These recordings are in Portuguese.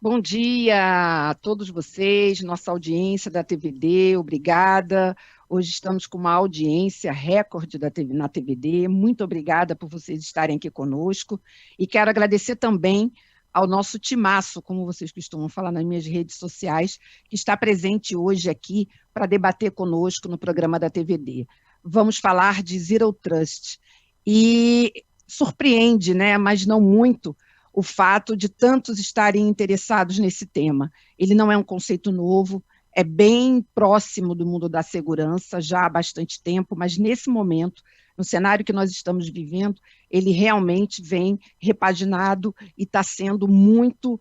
Bom dia a todos vocês, nossa audiência da TVD, obrigada. Hoje estamos com uma audiência recorde na TVD, muito obrigada por vocês estarem aqui conosco. E quero agradecer também ao nosso timaço, como vocês costumam falar nas minhas redes sociais, que está presente hoje aqui para debater conosco no programa da TVD. Vamos falar de Zero Trust. E surpreende, né, mas não muito, o fato de tantos estarem interessados nesse tema. Ele não é um conceito novo, é bem próximo do mundo da segurança já há bastante tempo, mas nesse momento, no cenário que nós estamos vivendo, ele realmente vem repaginado e está sendo muito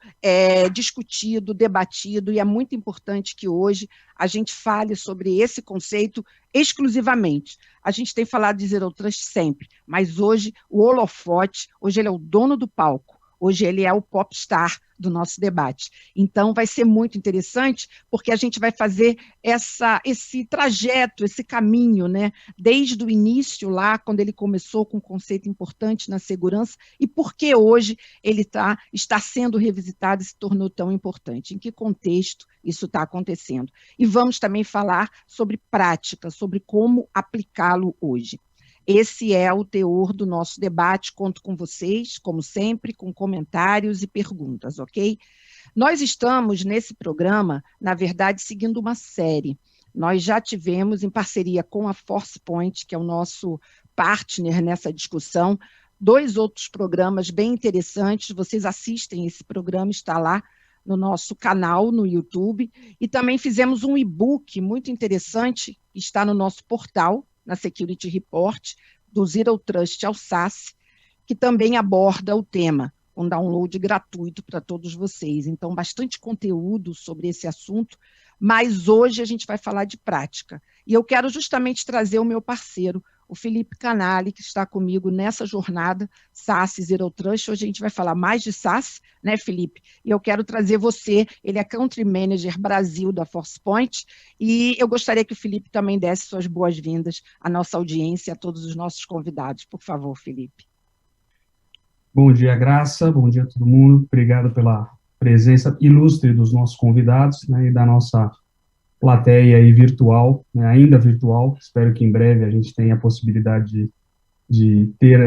discutido, debatido, e é muito importante que hoje a gente fale sobre esse conceito exclusivamente. A gente tem falado de Zero Trust sempre, mas hoje o holofote, hoje ele é o dono do palco. Hoje ele é o popstar do nosso debate. Então, vai ser muito interessante, porque a gente vai fazer esse trajeto, esse caminho, né? Desde o início lá, quando ele começou com um conceito importante na segurança, e por que hoje ele está sendo revisitado e se tornou tão importante. Em que contexto isso está acontecendo? E vamos também falar sobre prática, sobre como aplicá-lo hoje. Esse é o teor do nosso debate, conto com vocês, como sempre, com comentários e perguntas, ok? Nós estamos, nesse programa, na verdade, seguindo uma série. Nós já tivemos, em parceria com a ForcePoint, que é o nosso partner nessa discussão, 2 outros programas bem interessantes. Vocês assistem esse programa, está lá no nosso canal, no YouTube, e também fizemos um e-book muito interessante, que está no nosso portal, na Security Report, do Zero Trust ao SaaS, que também aborda o tema, um download gratuito para todos vocês. Então, bastante conteúdo sobre esse assunto, mas hoje a gente vai falar de prática. E eu quero justamente trazer o meu parceiro, o Felipe Canali, que está comigo nessa jornada SaaS e Zero Trust. Hoje a gente vai falar mais de SaaS, né, Felipe? E eu quero trazer você, ele é Country Manager Brasil da ForcePoint, e eu gostaria que o Felipe também desse suas boas-vindas à nossa audiência e a todos os nossos convidados. Por favor, Felipe. Bom dia, Graça. Bom dia a todo mundo. Obrigado pela presença ilustre dos nossos convidados, né, e da nossa plateia aí virtual, né, ainda virtual. Espero que em breve a gente tenha a possibilidade de ter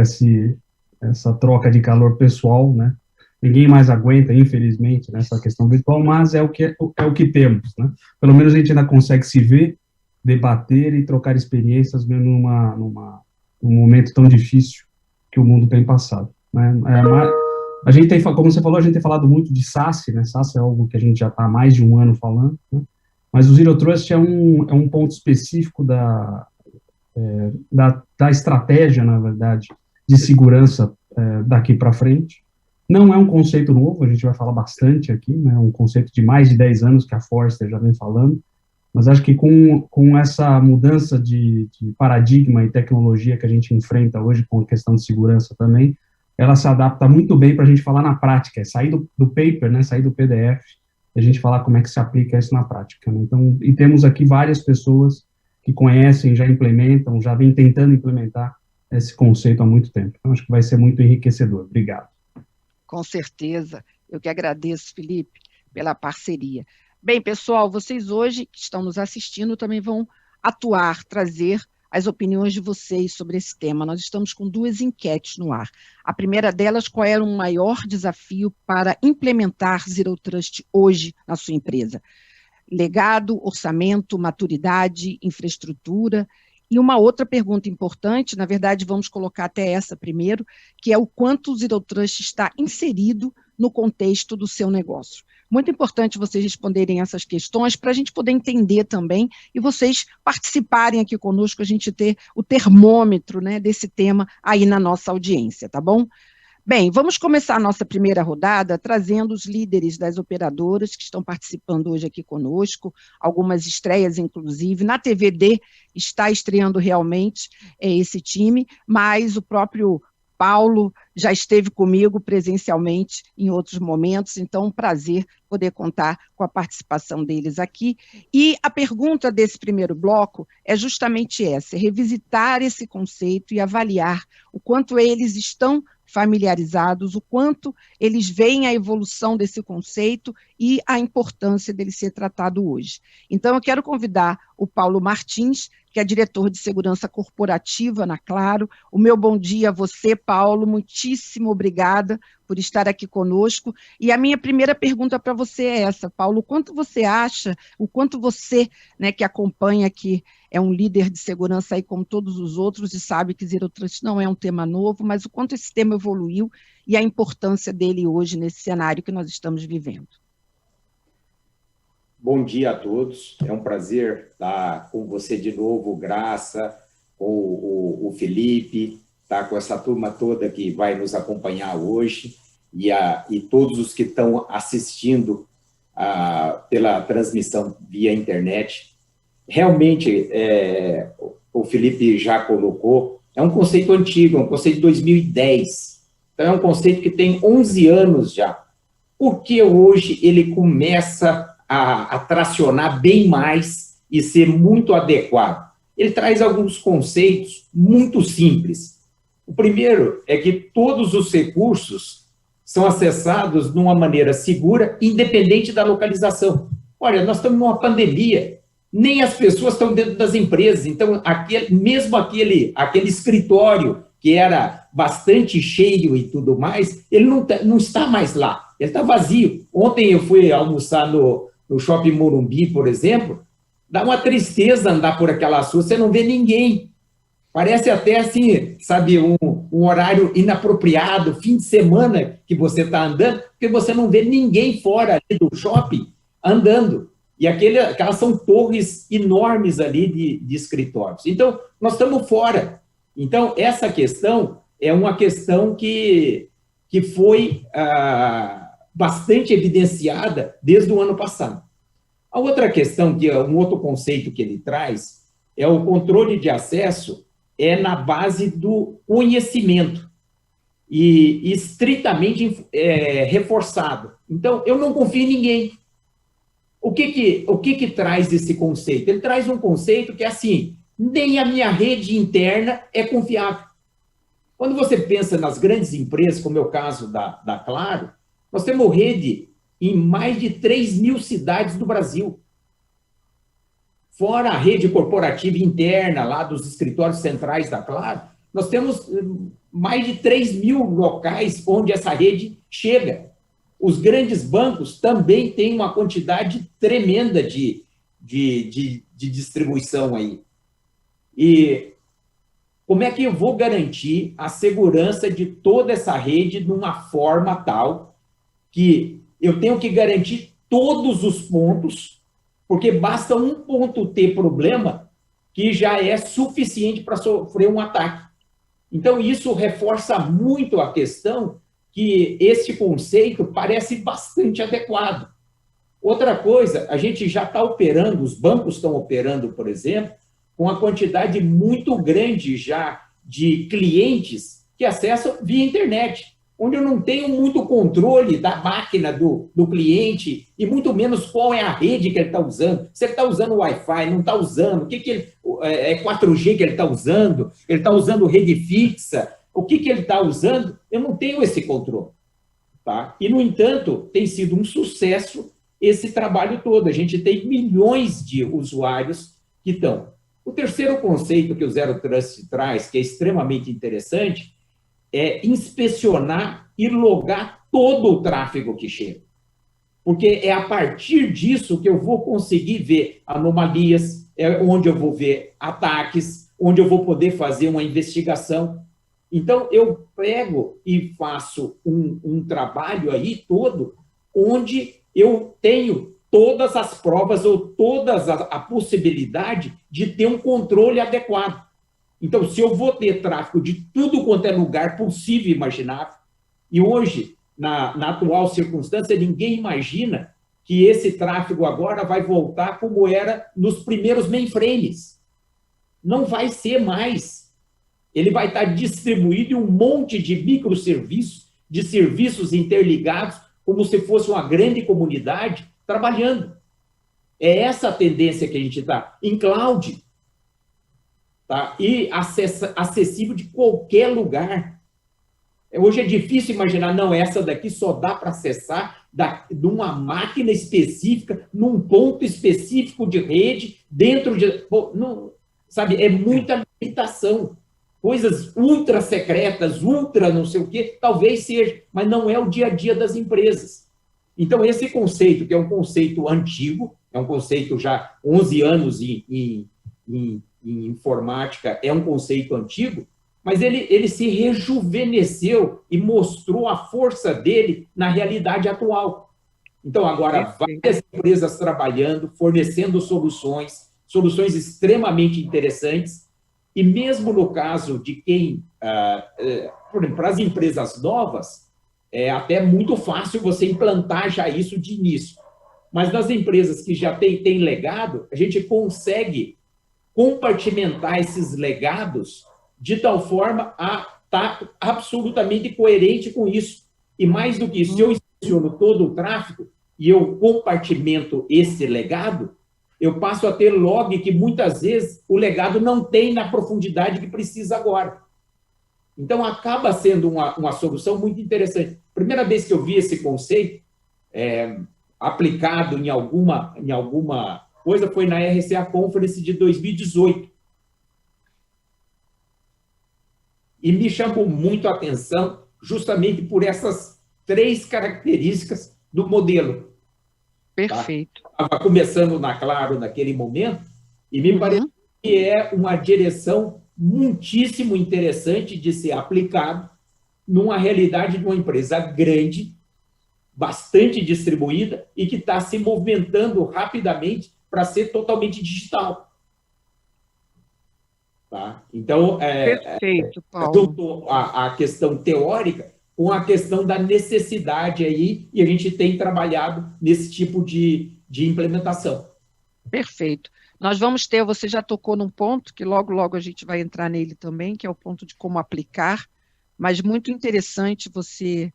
essa troca de calor pessoal, né? Ninguém mais aguenta, infelizmente, nessa questão virtual, mas é o que temos, né? Pelo menos a gente ainda consegue se ver, debater e trocar experiências mesmo num momento tão difícil que o mundo tem passado, né? A gente tem, como você falou, a gente tem falado muito de SaaS, né? SaaS é algo que a gente já está há mais de um ano falando, né? Mas o Zero Trust é um ponto específico da estratégia, na verdade, de segurança daqui para frente. Não é um conceito novo, a gente vai falar bastante aqui, né? Um conceito de mais de 10 anos que a Forrester já vem falando, mas acho que com essa mudança de paradigma e tecnologia que a gente enfrenta hoje com a questão de segurança também, ela se adapta muito bem para a gente falar na prática, sair do paper, né? Sair do PDF, a gente falar como é que se aplica isso na prática, né? Então, e temos aqui várias pessoas que conhecem, já implementam, já vêm tentando implementar esse conceito há muito tempo. Então, acho que vai ser muito enriquecedor. Obrigado. Com certeza. Eu que agradeço, Felipe, pela parceria. Bem, pessoal, vocês hoje que estão nos assistindo também vão atuar, trazer as opiniões de vocês sobre esse tema. Nós estamos com 2 enquetes no ar. A primeira delas, qual era o maior desafio para implementar Zero Trust hoje na sua empresa? Legado, orçamento, maturidade, infraestrutura. E uma outra pergunta importante, na verdade, vamos colocar até essa primeiro, que é o quanto o Zero Trust está inserido no contexto do seu negócio. Muito importante vocês responderem essas questões para a gente poder entender também e vocês participarem aqui conosco, a gente ter o termômetro, né, desse tema aí na nossa audiência, tá bom? Bem, vamos começar a nossa primeira rodada trazendo os líderes das operadoras que estão participando hoje aqui conosco, algumas estreias, inclusive. Na TVD está estreando realmente esse time, mas o próprio Paulo já esteve comigo presencialmente em outros momentos, então um prazer poder contar com a participação deles aqui. E a pergunta desse primeiro bloco é justamente essa, é revisitar esse conceito e avaliar o quanto eles estão familiarizados, o quanto eles veem a evolução desse conceito e a importância dele ser tratado hoje. Então, eu quero convidar o Paulo Martins, que é diretor de segurança corporativa na Claro. O meu bom dia a você, Paulo, muitíssimo obrigada por estar aqui conosco. E a minha primeira pergunta para você é essa, Paulo, o quanto você, né, que acompanha aqui, é um líder de segurança aí como todos os outros e sabe que Zero Trust não é um tema novo, mas o quanto esse tema evoluiu e a importância dele hoje nesse cenário que nós estamos vivendo. Bom dia a todos, é um prazer estar com você de novo, Graça, com o Felipe, estar com essa turma toda que vai nos acompanhar hoje e todos os que estão assistindo pela transmissão via internet. Realmente, o Felipe já colocou, é um conceito antigo, é um conceito de 2010, então é um conceito que tem 11 anos já. Por que hoje ele começa a tracionar bem mais e ser muito adequado? Ele traz alguns conceitos muito simples. O primeiro é que todos os recursos são acessados de uma maneira segura, independente da localização. Olha, nós estamos numa pandemia, nem as pessoas estão dentro das empresas, então mesmo aquele escritório que era bastante cheio e tudo mais, ele não está mais lá, ele está vazio. Ontem eu fui almoçar no Shopping Morumbi, por exemplo, dá uma tristeza andar por aquelas ruas, você não vê ninguém. Parece até assim, sabe, um horário inapropriado, fim de semana que você está andando, porque você não vê ninguém fora ali do shopping andando. E aquelas são torres enormes ali de escritórios. Então, nós estamos fora. Então, essa questão é uma questão que foi bastante evidenciada desde o ano passado. A outra questão, que é um outro conceito que ele traz, é o controle de acesso na base do conhecimento e estritamente reforçado. Então, eu não confio em ninguém. O que traz esse conceito? Ele traz um conceito que é assim, nem a minha rede interna é confiável. Quando você pensa nas grandes empresas, como é o caso da Claro, nós temos rede em mais de 3.000 cidades do Brasil. Fora a rede corporativa interna, lá dos escritórios centrais da Claro, nós temos mais de 3.000 locais onde essa rede chega. Os grandes bancos também têm uma quantidade tremenda de distribuição aí. E como é que eu vou garantir a segurança de toda essa rede de uma forma tal que eu tenho que garantir todos os pontos, porque basta um ponto ter problema que já é suficiente para sofrer um ataque. Então, isso reforça muito a questão que esse conceito parece bastante adequado. Outra coisa, a gente já está operando, os bancos estão operando, por exemplo, com a quantidade muito grande já de clientes que acessam via internet, onde eu não tenho muito controle da máquina do cliente e muito menos qual é a rede que ele está usando. Se ele está usando Wi-Fi, não está usando, o que ele, é 4G que ele está usando rede fixa, o que ele está usando, eu não tenho esse controle. Tá? E, no entanto, tem sido um sucesso esse trabalho todo. A gente tem milhões de usuários que estão. O terceiro conceito que o Zero Trust traz, que é extremamente interessante, é inspecionar e logar todo o tráfego que chega. Porque é a partir disso que eu vou conseguir ver anomalias, é onde eu vou ver ataques, onde eu vou poder fazer uma investigação. Então, eu pego e faço um trabalho aí todo, onde eu tenho todas as provas ou toda a possibilidade de ter um controle adequado. Então, se eu vou ter tráfego de tudo quanto é lugar possível e imaginável, e hoje, na atual circunstância, ninguém imagina que esse tráfego agora vai voltar como era nos primeiros mainframes. Não vai ser mais. Ele vai estar distribuído em um monte de microserviços, de serviços interligados, como se fosse uma grande comunidade trabalhando. É essa a tendência que a gente está em cloud, tá? E acessível de qualquer lugar. Hoje é difícil imaginar, não, essa daqui só dá para acessar de uma máquina específica, num ponto específico de rede, dentro de... Pô, não, sabe, é muita limitação. Coisas ultra secretas, ultra não sei o quê, talvez seja, mas não é o dia a dia das empresas. Então, esse conceito, que é um conceito antigo, é um conceito já 11 anos em informática, é um conceito antigo, mas ele se rejuvenesceu e mostrou a força dele na realidade atual. Então, agora, várias empresas trabalhando, fornecendo soluções extremamente interessantes, e mesmo no caso de quem, por exemplo, para as empresas novas, é até muito fácil você implantar já isso de início. Mas nas empresas que já têm legado, a gente consegue compartimentar esses legados de tal forma a estar absolutamente coerente com isso. E mais do que isso, se eu inspecciono todo o tráfego e eu compartimento esse legado, eu passo a ter log que muitas vezes o legado não tem na profundidade que precisa agora. Então, acaba sendo uma solução muito interessante. Primeira vez que eu vi esse conceito aplicado em alguma coisa foi na RCA Conference de 2018. E me chamou muito a atenção justamente por essas 3 características do modelo. Perfeito. Tá? Estava começando na Claro naquele momento e me parece que é uma direção muitíssimo interessante de ser aplicado numa realidade de uma empresa grande, bastante distribuída e que está se movimentando rapidamente para ser totalmente digital. Tá? Então, perfeito, Paulo. A questão teórica com a questão da necessidade aí, e a gente tem trabalhado nesse tipo de implementação. Perfeito. Nós vamos ter, você já tocou num ponto, que logo, logo a gente vai entrar nele também, que é o ponto de como aplicar, mas muito interessante você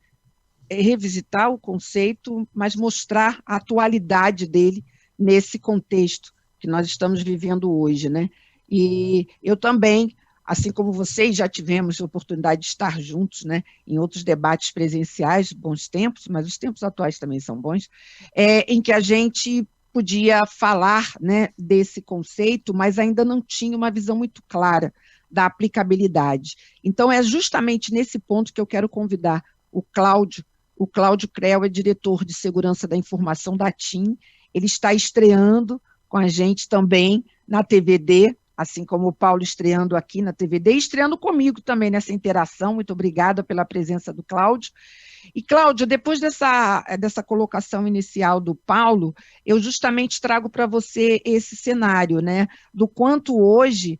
revisitar o conceito, mas mostrar a atualidade dele nesse contexto que nós estamos vivendo hoje, né? E eu também, assim como vocês, já tivemos a oportunidade de estar juntos, né, em outros debates presenciais, bons tempos, mas os tempos atuais também são bons, em que a gente podia falar, né, desse conceito, mas ainda não tinha uma visão muito clara da aplicabilidade. Então, é justamente nesse ponto que eu quero convidar o Cláudio. O Cláudio Creu é diretor de segurança da informação da TIM, ele está estreando com a gente também na TVD, assim como o Paulo estreando aqui na TVD, e estreando comigo também nessa interação. Muito obrigada pela presença do Cláudio. E, Cláudio, depois dessa colocação inicial do Paulo, eu justamente trago para você esse cenário, né, do quanto hoje,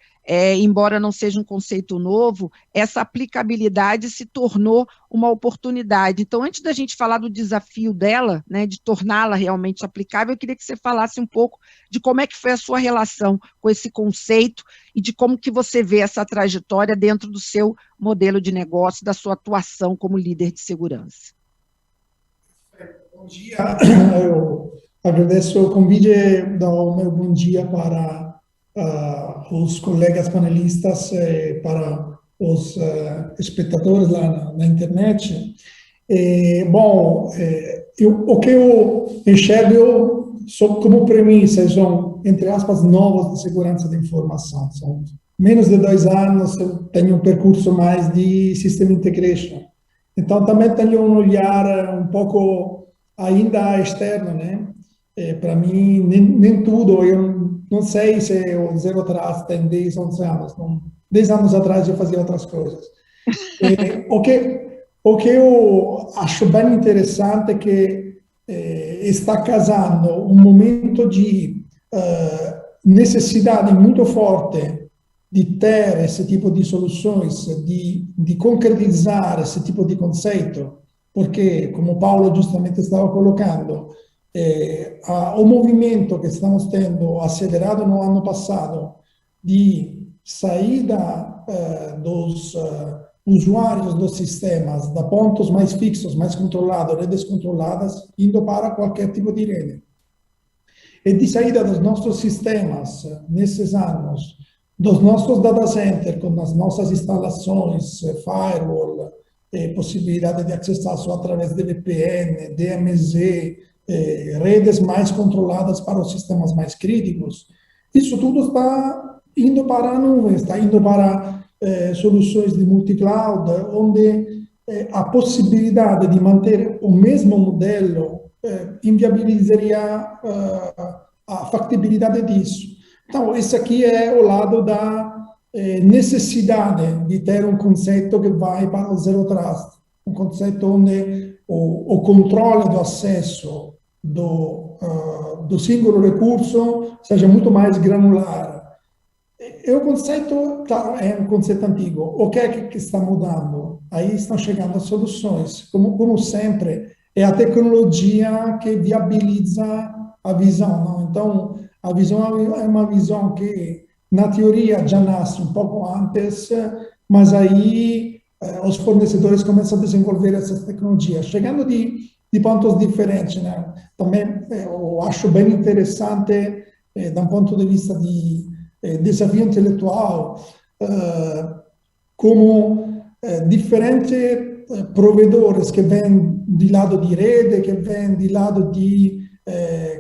embora não seja um conceito novo, essa aplicabilidade se tornou uma oportunidade. Então, antes da gente falar do desafio dela, né, de torná-la realmente aplicável, eu queria que você falasse um pouco de como é que foi a sua relação com esse conceito e de como que você vê essa trajetória dentro do seu modelo de negócio, da sua atuação como líder de segurança. Bom dia, eu agradeço o convite, dou o meu bom dia para os colegas panelistas, para os espectadores lá na internet. O que eu enxergo como premissa são, entre aspas, novos de segurança da informação. São menos de 2 anos, eu tenho um percurso mais de System Integration. Então, também tenho um olhar um pouco ainda externo, né? Para mim, nem tudo, eu não sei se o Zero Trust tem 10, 11 anos. 10 anos atrás eu fazia outras coisas. O que eu acho bem interessante é que está casando um momento de necessidade muito forte de ter esse tipo de soluções, de concretizar esse tipo de conceito, porque, como o Paulo justamente estava colocando, o movimento que estamos tendo acelerado no ano passado de saída dos usuários dos sistemas, da pontos mais fixos, mais controlados, redes controladas, indo para qualquer tipo de rede. E de saída dos nossos sistemas, nesses anos, dos nossos data centers, com as nossas instalações, firewall, possibilidade de acesso através de VPN, DMZ, redes mais controladas para os sistemas mais críticos. Isso tudo está indo para a nuvem, está indo para soluções de multi-cloud, onde a possibilidade de manter o mesmo modelo inviabilizaria a factibilidade disso. Então, esse aqui é o lado da necessidade de ter um conceito que vai para o Zero Trust, um conceito onde o controle do acesso do singulo recurso seja muito mais granular. E o conceito, claro, é um conceito antigo. O que é que está mudando? Aí estão chegando as soluções. Como sempre, é a tecnologia que viabiliza a visão, não? Então, a visão é uma visão que, na teoria, já nasce um pouco antes, mas aí os fornecedores começam a desenvolver essas tecnologias, chegando de pontos diferentes, né? Também eu acho bem interessante, da um ponto de vista de desafio intelectual, como diferentes provedores que vêm do lado de rede, que vêm do lado de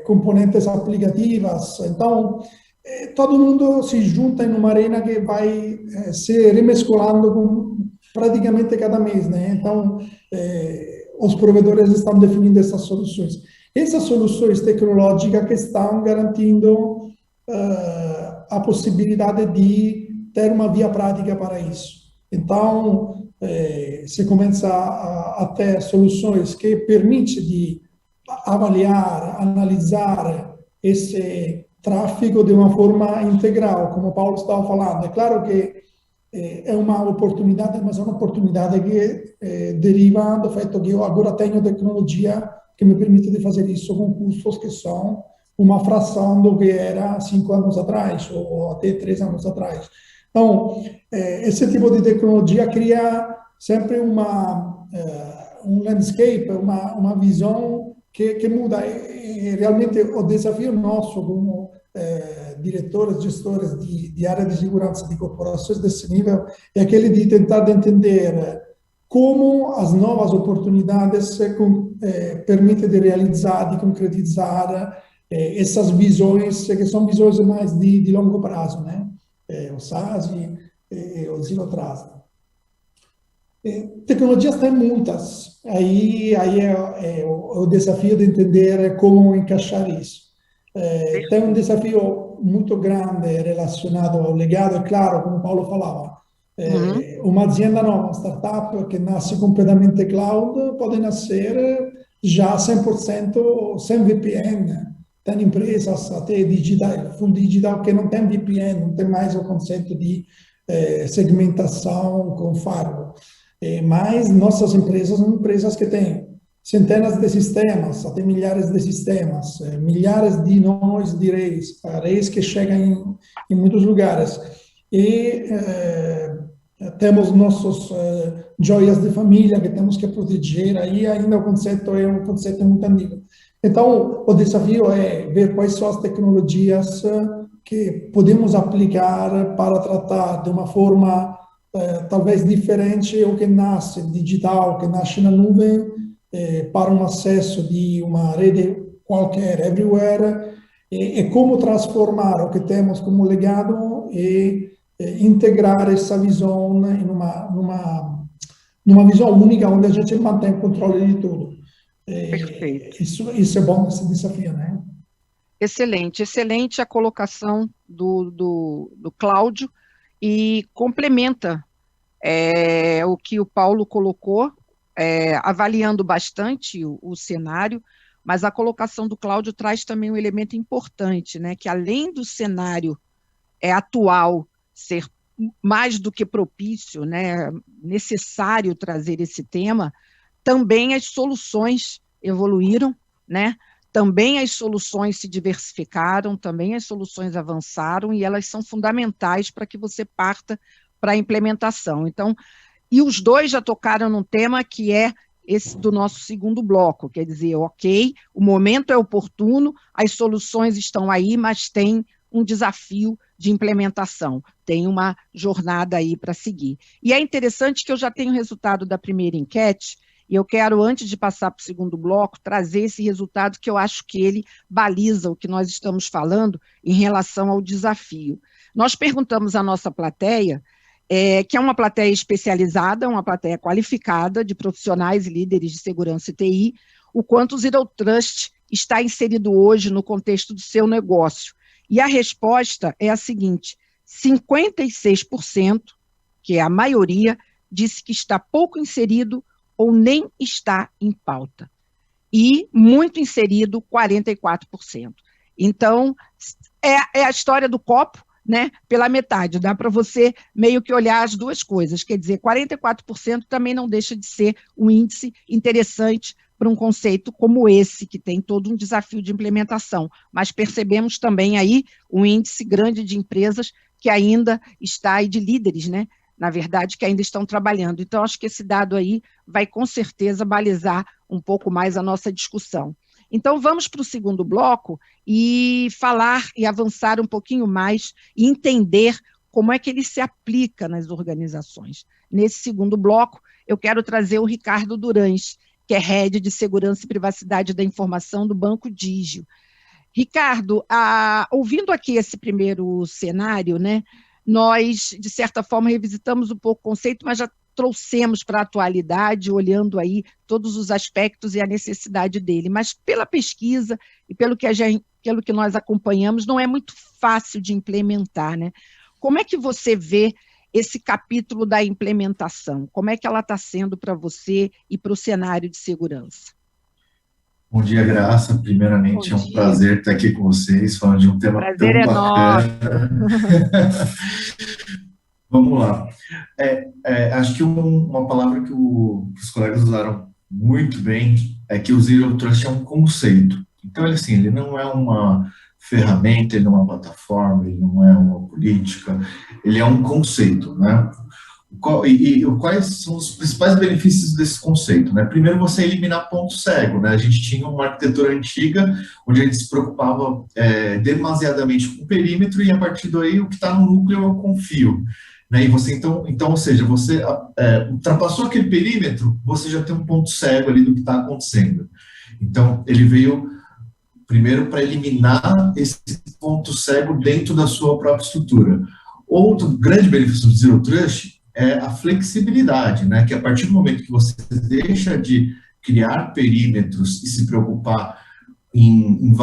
componentes aplicativas. Então, todo mundo se junta em uma arena que vai se remescolando praticamente cada mês, né? Então, os provedores estão definindo essas soluções. Essas soluções tecnológicas que estão garantindo a possibilidade de ter uma via prática para isso. Então, se começa a ter soluções que permitem de avaliar, analisar esse tráfego de uma forma integral, como o Paulo estava falando. É claro que é uma oportunidade, mas é uma oportunidade que deriva do fato que eu agora tenho tecnologia que me permite de fazer isso com custos que são uma fração do que era 5 anos atrás, ou até 3 anos atrás. Então, esse tipo de tecnologia cria sempre um landscape, uma visão que muda. E realmente o desafio nosso como diretores, gestores de área de segurança de corporações desse nível é aquele de tentar entender como as novas oportunidades permitem de realizar, de concretizar essas visões, que são visões mais de longo prazo, né? O SaaS e o Zero Trust. Tecnologias tem muitas, aí é o desafio de entender como encaixar isso. Tem um desafio muito grande relacionado ao legado, é claro, como o Paulo falava. Uma azienda nova, uma startup que nasce completamente cloud, pode nascer já 100% sem VPN. Tem empresas até digital, full digital, que não tem VPN, não tem mais o conceito de segmentação com firewall. Mas nossas empresas são empresas que têm centenas de sistemas, até milhares de sistemas, milhares de nós de redes que chegam em muitos lugares. E temos nossos joias de família que temos que proteger. Aí ainda o conceito é um conceito muito antigo. Então, o desafio é ver quais são as tecnologias que podemos aplicar para tratar de uma forma talvez diferente o que nasce digital, que nasce na nuvem, para um acesso de uma rede qualquer, everywhere, e como transformar o que temos como legado e integrar essa visão em numa visão única, onde a gente mantém o controle de tudo. Perfeito. Isso é bom, esse desafio, né? Excelente, excelente a colocação do Cláudio e complementa o que o Paulo colocou, avaliando bastante o cenário, mas a colocação do Cláudio traz também um elemento importante, né, que além do cenário atual ser mais do que propício, né, necessário trazer esse tema, também as soluções evoluíram, né? Também as soluções se diversificaram, também as soluções avançaram e elas são fundamentais para que você parta para a implementação. Então, e os dois já tocaram num tema que é esse do nosso segundo bloco, quer dizer, ok, o momento é oportuno, as soluções estão aí, mas tem um desafio de implementação, tem uma jornada aí para seguir. E é interessante que eu já tenho o resultado da primeira enquete, e eu quero, antes de passar para o segundo bloco, trazer esse resultado que eu acho que ele baliza o que nós estamos falando em relação ao desafio. Nós perguntamos à nossa plateia, que é uma plateia especializada, uma plateia qualificada de profissionais e líderes de segurança e TI, o quanto o Zero Trust está inserido hoje no contexto do seu negócio. E a resposta é a seguinte: 56%, que é a maioria, disse que está pouco inserido ou nem está em pauta. E muito inserido, 44%. Então, é a história do copo, né, pela metade. Dá para você meio que olhar as duas coisas. Quer dizer, 44% também não deixa de ser um índice interessante para um conceito como esse, que tem todo um desafio de implementação. Mas percebemos também aí um índice grande de empresas que ainda está, e de líderes, né, na verdade, que ainda estão trabalhando. Então, acho que esse dado aí vai, com certeza, balizar um pouco mais a nossa discussão. Então, vamos para o segundo bloco e falar e avançar um pouquinho mais e entender como é que ele se aplica nas organizações. Nesse segundo bloco, eu quero trazer o Ricardo Durães, que é Head de Segurança e Privacidade da Informação do Banco Digio. Ricardo, ouvindo aqui esse primeiro cenário, né, nós, de certa forma, revisitamos um pouco o conceito, mas já trouxemos para a atualidade, olhando aí todos os aspectos e a necessidade dele. Mas pela pesquisa e pelo que nós acompanhamos, não é muito fácil de implementar, né? Como é que você vê esse capítulo da implementação? Como é que ela está sendo para você e para o cenário de segurança? Bom dia, Graça. Primeiramente, é um prazer estar aqui com vocês, falando de um tema tão bacana. Vamos lá. Acho que uma palavra que os colegas usaram muito bem é que o Zero Trust é um conceito. Então, ele não é uma ferramenta, ele não é uma plataforma, ele não é uma política, ele é um conceito, né? Quais são os principais benefícios desse conceito, né? Primeiro, você eliminar ponto cego, né? A gente tinha uma arquitetura antiga, onde a gente se preocupava demasiadamente com o perímetro, e a partir daí o que está no núcleo eu confio, né? E você, então, ou seja, você ultrapassou aquele perímetro, você já tem um ponto cego ali do que está acontecendo. Então, ele veio primeiro para eliminar esse ponto cego dentro da sua própria estrutura. Outro grande benefício do Zero Trust é a flexibilidade, né? Que a partir do momento que você deixa de criar perímetros e se preocupar em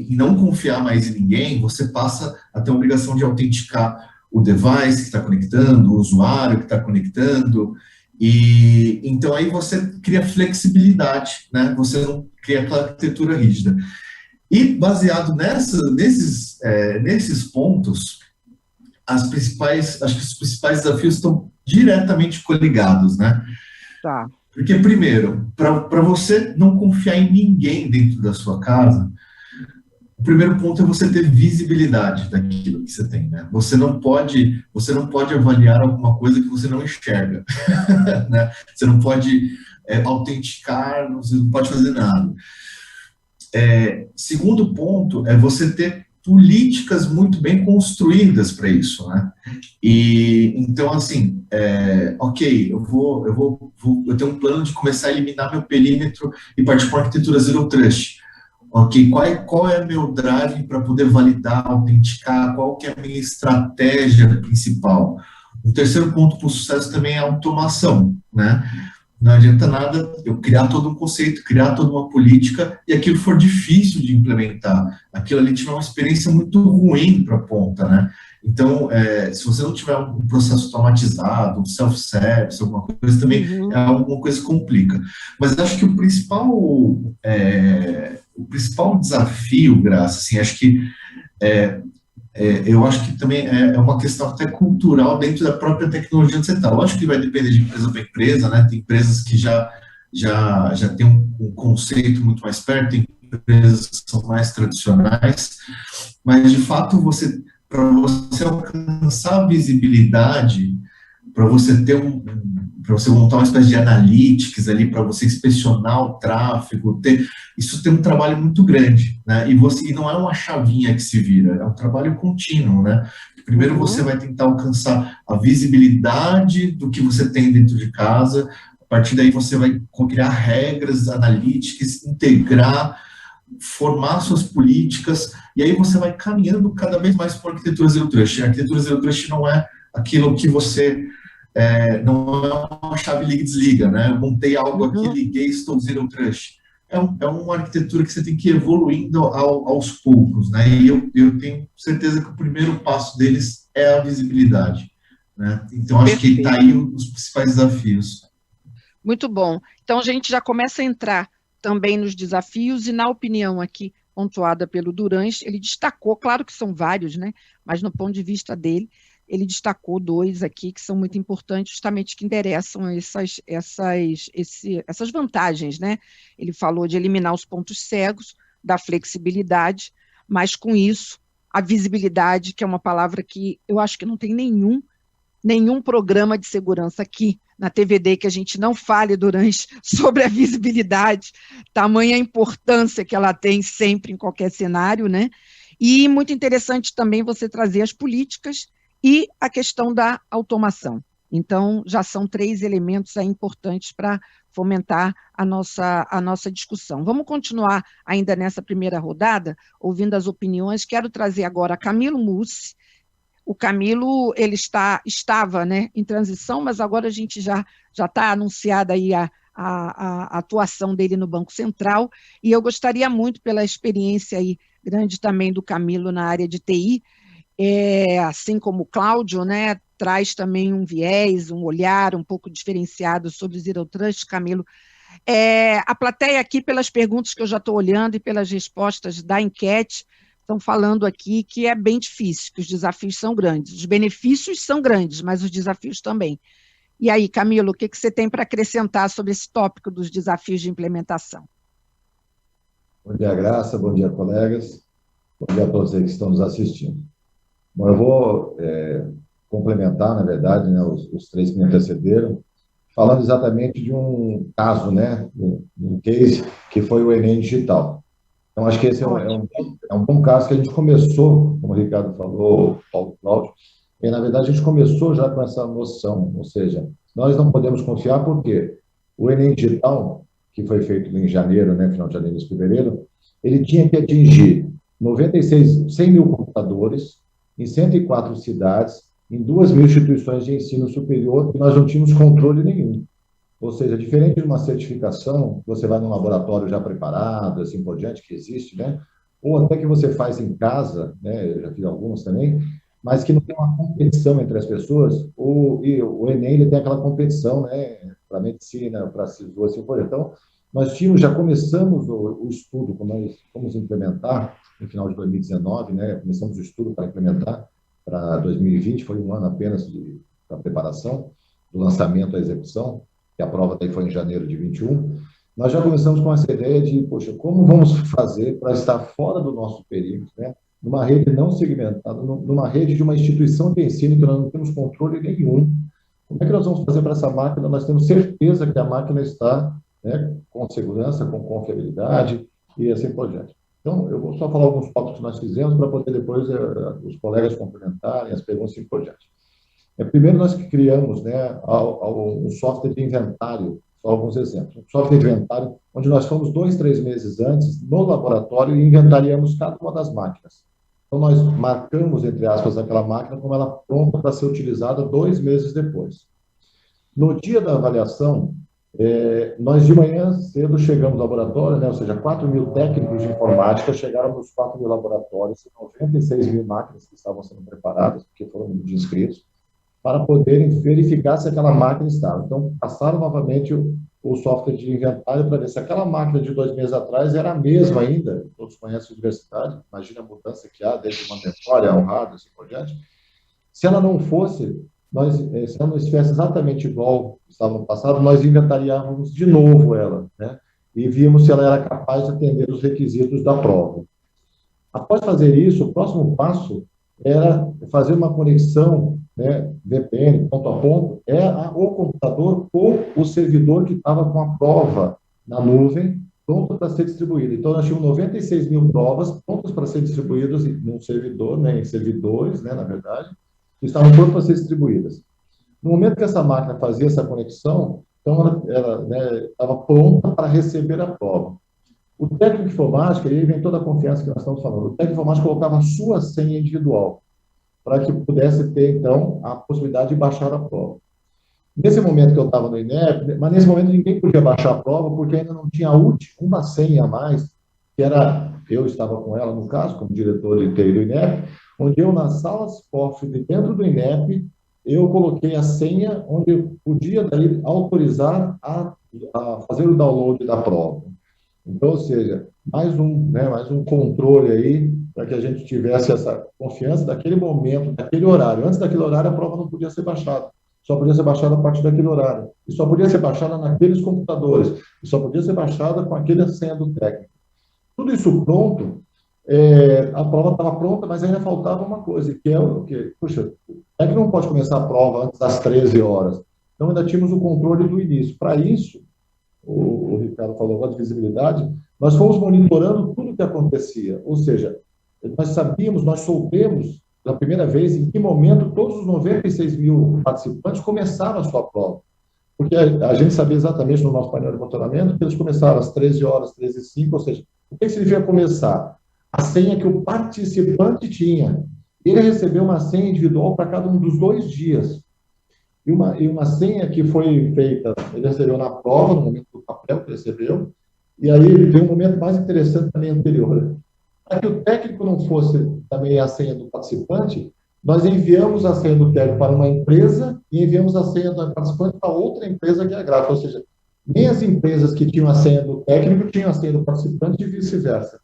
não confiar mais em ninguém, você passa a ter a obrigação de autenticar o device que está conectando, o usuário que está conectando, e então aí você cria flexibilidade, né? Você não cria aquela arquitetura rígida. E baseado nesses pontos, acho que os principais desafios estão diretamente coligados, né? Tá. Porque, primeiro, para você não confiar em ninguém dentro da sua casa, o primeiro ponto é você ter visibilidade daquilo que você tem, né? Você não pode avaliar alguma coisa que você não enxerga, né? Você não pode autenticar, você não pode fazer nada. Segundo ponto é você ter políticas muito bem construídas para isso, né? E então, assim, ok, eu tenho um plano de começar a eliminar meu perímetro e partir para a arquitetura Zero Trust. Ok, qual é o meu drive para poder validar, autenticar, qual que é a minha estratégia principal? Um terceiro ponto para o sucesso também é a automação, né? Não adianta nada eu criar todo um conceito, criar toda uma política e aquilo for difícil de implementar. Aquilo ali tiver uma experiência muito ruim para a ponta, né? Então, se você não tiver um processo automatizado, um self-service, alguma coisa também, é alguma coisa que complica. Mas acho que o principal desafio, Graça, assim, acho que eu acho que também é uma questão até cultural dentro da própria tecnologia onde você está. Eu acho que vai depender de empresa para empresa, né? Tem empresas que já tem um conceito muito mais perto, tem empresas que são mais tradicionais, mas, de fato, para você alcançar a visibilidade, para você ter você montar uma espécie de analytics ali para você inspecionar o tráfego, isso tem um trabalho muito grande, né? E não é uma chavinha que se vira, é um trabalho contínuo, né? Primeiro você vai tentar alcançar a visibilidade do que você tem dentro de casa, a partir daí você vai criar regras analíticas, integrar, formar suas políticas, e aí você vai caminhando cada vez mais para a arquitetura Zero Trust. A arquitetura Zero Trust não é aquilo que você... não é uma chave liga e desliga, né? Eu montei algo aqui, liguei, estou Zero Trust. É uma arquitetura que você tem que ir evoluindo aos poucos, né? E eu tenho certeza que o primeiro passo deles é a visibilidade, né? Então, acho que está aí os principais desafios. Muito bom. Então, a gente já começa a entrar também nos desafios, e na opinião aqui pontuada pelo Durães, ele destacou, claro que são vários, né? Mas no ponto de vista dele, ele destacou 2 aqui que são muito importantes, justamente que endereçam essas vantagens, né? Ele falou de eliminar os pontos cegos, da flexibilidade, mas com isso, a visibilidade, que é uma palavra que eu acho que não tem nenhum programa de segurança aqui na TVD que a gente não fale, Durães, sobre a visibilidade, tamanha importância que ela tem sempre em qualquer cenário, né? E muito interessante também você trazer as políticas e a questão da automação. Então, já são 3 elementos aí importantes para fomentar a nossa discussão. Vamos continuar ainda nessa primeira rodada, ouvindo as opiniões. Quero trazer agora Camilo Mussi. O Camilo, ele estava, né, em transição, mas agora a gente já está anunciada aí a atuação dele no Banco Central, e eu gostaria muito, pela experiência aí grande também do Camilo na área de TI, assim como o Cláudio, né, traz também um viés, um olhar um pouco diferenciado sobre o Zero Trust, Camilo. A plateia aqui, pelas perguntas que eu já estou olhando e pelas respostas da enquete, estão falando aqui que é bem difícil, que os desafios são grandes. Os benefícios são grandes, mas os desafios também. E aí, Camilo, o que você tem para acrescentar sobre esse tópico dos desafios de implementação? Bom dia, Graça. Bom dia, colegas. Bom dia a todos aí que estão nos assistindo. Bom, eu vou complementar, na verdade, né, os 3 que me antecederam, falando exatamente de um caso, né, um case, que foi o Enem Digital. Então, acho que esse é um bom caso que a gente começou, como o Ricardo falou, Paulo Cláudio, e, na verdade, a gente começou já com essa noção, ou seja, nós não podemos confiar porque o Enem Digital, que foi feito em janeiro, né, final de janeiro e fevereiro, ele tinha que atingir 100 mil computadores em 104 cidades, em 2.000 instituições de ensino superior, que nós não tínhamos controle nenhum. Ou seja, diferente de uma certificação, você vai num laboratório já preparado, assim por diante, que existe, né? Ou até que você faz em casa, né? Eu já fiz algumas também, mas que não tem uma competição entre as pessoas. E o Enem, ele tem aquela competição, né? Para medicina, para SISU, assim por diante. Então, nós já começamos o estudo, como nós fomos implementar, no final de 2019, né? Começamos o estudo para implementar para 2020, foi um ano apenas para preparação, do lançamento à execução, que a prova daí foi em janeiro de 21, nós já começamos com essa ideia de, poxa, como vamos fazer para estar fora do nosso perímetro, né? Numa rede não segmentada, numa rede de uma instituição de ensino que nós não temos controle nenhum. Como é que nós vamos fazer para essa máquina? Nós temos certeza que a máquina está, né, com segurança, com confiabilidade e assim por diante. Então, eu vou só falar alguns tópicos que nós fizemos para poder depois os colegas complementarem as perguntas e assim por diante. Primeiro, nós criamos, né, um software de inventário, só alguns exemplos. Um software de inventário, onde nós fomos 2, 3 meses antes no laboratório e inventariamos cada uma das máquinas. Então, nós marcamos, entre aspas, aquela máquina como ela pronta para ser utilizada 2 meses depois. No dia da avaliação, nós de manhã cedo chegamos ao laboratório, né, ou seja, 4.000 técnicos de informática chegaram nos 4.000 laboratórios, 96.000 máquinas que estavam sendo preparadas, porque foram de inscritos, para poderem verificar se aquela máquina estava. Então, passaram novamente o software de inventário para ver se aquela máquina de 2 meses atrás era a mesma ainda. Todos conhecem a universidade, imagina a mudança que há desde uma memória ao hardware, assim por diante. Se ela não fosse, se ela não estivesse exatamente igual que estava no passado, nós inventaríamos de novo ela, né? E víamos se ela era capaz de atender os requisitos da prova. Após fazer isso, o próximo passo era fazer uma conexão né, VPN, ponto a ponto, é o computador ou o servidor que estava com a prova na nuvem, pronta para ser distribuída. Então, nós tínhamos 96 mil provas prontas para ser distribuídas num servidor, né, em servidores, né, na verdade, que estavam prontas para ser distribuídas. No momento que essa máquina fazia essa conexão, então ela né, estava pronta para receber a prova. O técnico de informática, ele vem toda a confiança que nós estamos falando, o técnico de informática colocava a sua senha individual, para que pudesse ter, então, a possibilidade de baixar a prova. Nesse momento que eu estava no INEP, mas nesse momento ninguém podia baixar a prova, porque ainda não tinha uma senha a mais, que era, eu estava com ela, no caso, como diretor de TI do INEP, onde eu, nas salas cofre de dentro do INEP, eu coloquei a senha onde eu podia daí autorizar a fazer o download da prova. Então, ou seja, mais um controle aí para que a gente tivesse essa confiança daquele momento, daquele horário. Antes daquele horário, a prova não podia ser baixada. Só podia ser baixada a partir daquele horário. E só podia ser baixada naqueles computadores. E só podia ser baixada com aquela senha do técnico. Tudo isso pronto, a prova estava pronta, mas ainda faltava uma coisa, que é o que, puxa, é que não pode começar a prova antes das 13 horas. Então, ainda tínhamos o controle do início. Para isso, o Ricardo falou agora de visibilidade, nós fomos monitorando tudo o que acontecia. Ou seja, nós soubemos, pela primeira vez, em que momento todos os 96 mil participantes começaram a sua prova. Porque a gente sabia exatamente no nosso painel de monitoramento que eles começaram às 13 horas, 13h05, ou seja, o que significa começar? A senha que o participante tinha. Ele recebeu uma senha individual para cada um dos 2 dias. E uma senha que foi feita, ele recebeu na prova, no momento do papel que recebeu, e aí tem um momento mais interessante também anterior. Para que o técnico não fosse também a senha do participante, nós enviamos a senha do técnico para uma empresa e enviamos a senha do participante para outra empresa que é gráfica, ou seja, nem as empresas que tinham a senha do técnico tinham a senha do participante e vice-versa.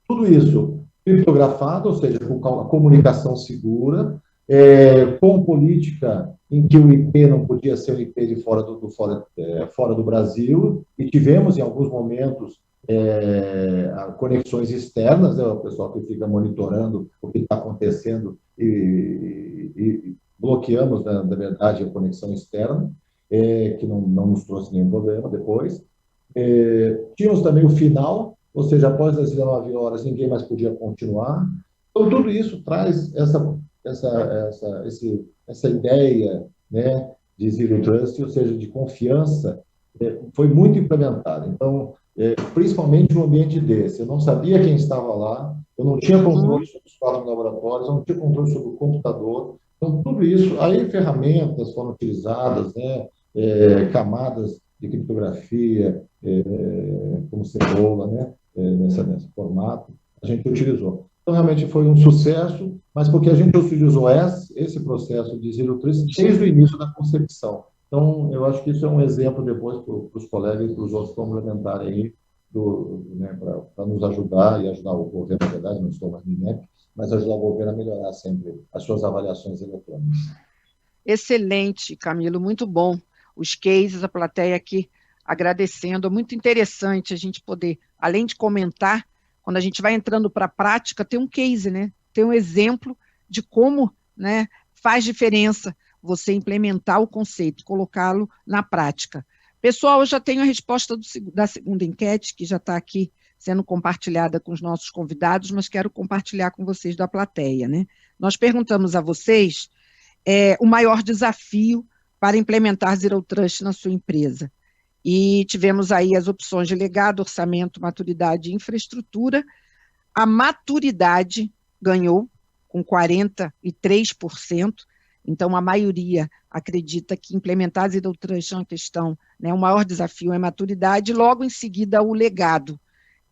Tudo isso criptografado, ou seja, com a comunicação segura, com política em que o IP não podia ser um IP de fora do Brasil, e tivemos em alguns momentos conexões externas, né, o pessoal que fica monitorando o que está acontecendo e bloqueamos, né, na verdade, a conexão externa, que não nos trouxe nenhum problema depois. Tínhamos também o final, ou seja, após as 19 horas ninguém mais podia continuar. Então, tudo isso traz essa ideia, né, de Zero Trust, ou seja, de confiança, foi muito implementada. Então, principalmente no ambiente desse, eu não sabia quem estava lá, eu não tinha controle sobre os 4 laboratórios, eu não tinha controle sobre o computador. Então, tudo isso, aí ferramentas foram utilizadas, né, camadas de criptografia, como Cebola, né, nesse formato, a gente utilizou. Então, realmente foi um sucesso, mas porque a gente utilizou esse processo de Zero Trust desde o início da concepção. Então, eu acho que isso é um exemplo depois para os colegas e para os outros complementarem aí, né, para nos ajudar e ajudar o governo, na verdade, não estou mais no INEP, mas ajudar o governo a melhorar sempre as suas avaliações eletrônicas. Excelente, Camilo, muito bom. Os cases, a plateia aqui agradecendo, é muito interessante a gente poder, além de comentar, quando a gente vai entrando para a prática, ter um case, né? Ter um exemplo de como, né, faz diferença você implementar o conceito, colocá-lo na prática. Pessoal, eu já tenho a resposta da segunda enquete, que já está aqui sendo compartilhada com os nossos convidados, mas quero compartilhar com vocês da plateia, né? Nós perguntamos a vocês o maior desafio para implementar Zero Trust na sua empresa. E tivemos aí as opções de legado, orçamento, maturidade e infraestrutura. A maturidade ganhou com 43%, então a maioria acredita que implementar Zero Trust é uma questão, né, o maior desafio é maturidade, logo em seguida o legado,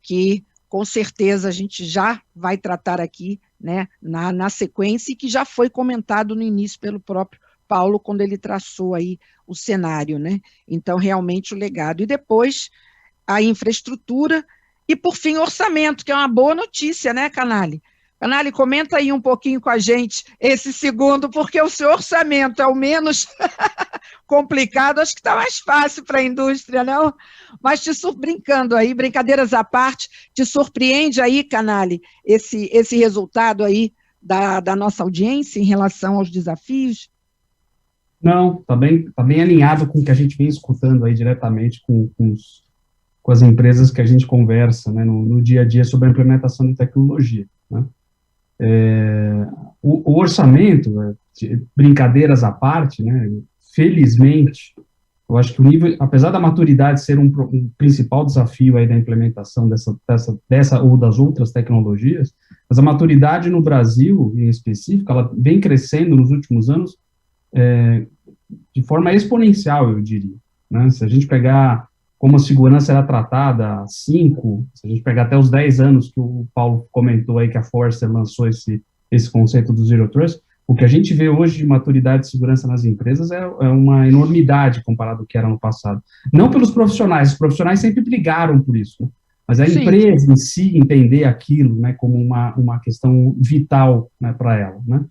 que com certeza a gente já vai tratar aqui, né, na sequência, e que já foi comentado no início pelo próprio Paulo, quando ele traçou aí o cenário, né? Então, realmente, o legado. E depois, a infraestrutura, e, por fim, o orçamento, que é uma boa notícia, né, Canali? Canali, comenta aí um pouquinho com a gente esse segundo, porque o seu orçamento é o menos complicado, acho que está mais fácil para a indústria, não? Mas brincando aí, brincadeiras à parte, te surpreende aí, Canali, esse resultado aí da nossa audiência em relação aos desafios? Não, tá bem alinhado com o que a gente vem escutando aí diretamente com as empresas que a gente conversa, né, no dia a dia sobre a implementação de tecnologia, né. O orçamento, brincadeiras à parte, né, felizmente, eu acho que o nível, apesar da maturidade ser um principal desafio aí da implementação dessa ou das outras tecnologias, mas a maturidade no Brasil, em específico, ela vem crescendo nos últimos anos de forma exponencial, eu diria, né? Se a gente pegar como a segurança era tratada há 5, se a gente pegar até os 10 anos que o Paulo comentou aí, que a Forrester lançou esse conceito do Zero Trust, o que a gente vê hoje de maturidade de segurança nas empresas é uma enormidade comparado ao que era no passado. Não pelos profissionais, os profissionais sempre brigaram por isso, né? Mas a empresa em si entender aquilo, né, como uma questão vital, né, para ela, né?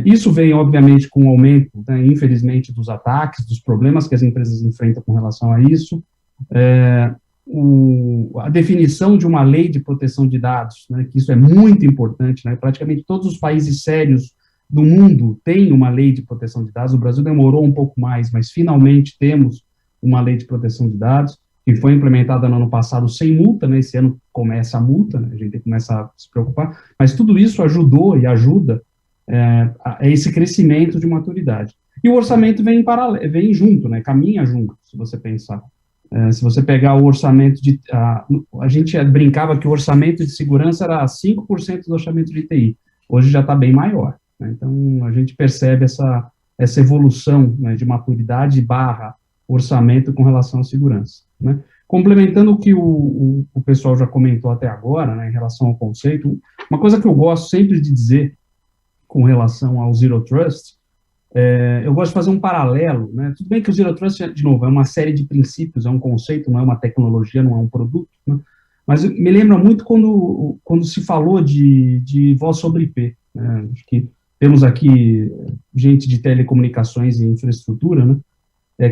Isso vem, obviamente, com o aumento, né, infelizmente, dos ataques, dos problemas que as empresas enfrentam com relação a isso, a definição de uma lei de proteção de dados, né, que isso é muito importante, né, praticamente todos os países sérios do mundo têm uma lei de proteção de dados. O Brasil demorou um pouco mais, mas finalmente temos uma lei de proteção de dados, que foi implementada no ano passado sem multa, né, esse ano começa a multa, né, a gente começa a se preocupar, mas tudo isso ajudou e ajuda a esse crescimento de maturidade. E o orçamento vem vem junto, né, caminha junto, se você pensar. Se você pegar o orçamento a gente brincava que o orçamento de segurança era 5% do orçamento de TI, hoje já está bem maior, né? Então, a gente percebe essa evolução, né, de maturidade / orçamento com relação à segurança, né? Complementando o que o pessoal já comentou até agora, né, em relação ao conceito, uma coisa que eu gosto sempre de dizer com relação ao Zero Trust, eu gosto de fazer um paralelo, né? Tudo bem que o Zero Trust, de novo, é uma série de princípios, é um conceito, não é uma tecnologia, não é um produto, né? Mas me lembra muito quando se falou de voz sobre IP, né? Acho que temos aqui gente de telecomunicações e infraestrutura, né?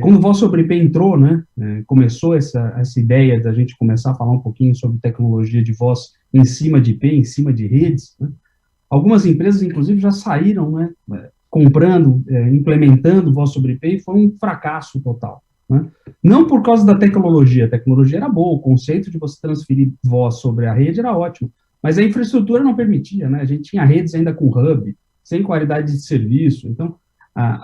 Quando voz sobre IP entrou, né, começou essa ideia da gente começar a falar um pouquinho sobre tecnologia de voz em cima de IP, em cima de redes, né? Algumas empresas, inclusive, já saíram, né, comprando, implementando voz sobre IP, e foi um fracasso total, né? Não por causa da tecnologia, a tecnologia era boa, o conceito de você transferir voz sobre a rede era ótimo, mas a infraestrutura não permitia, né? A gente tinha redes ainda com hub, sem qualidade de serviço, então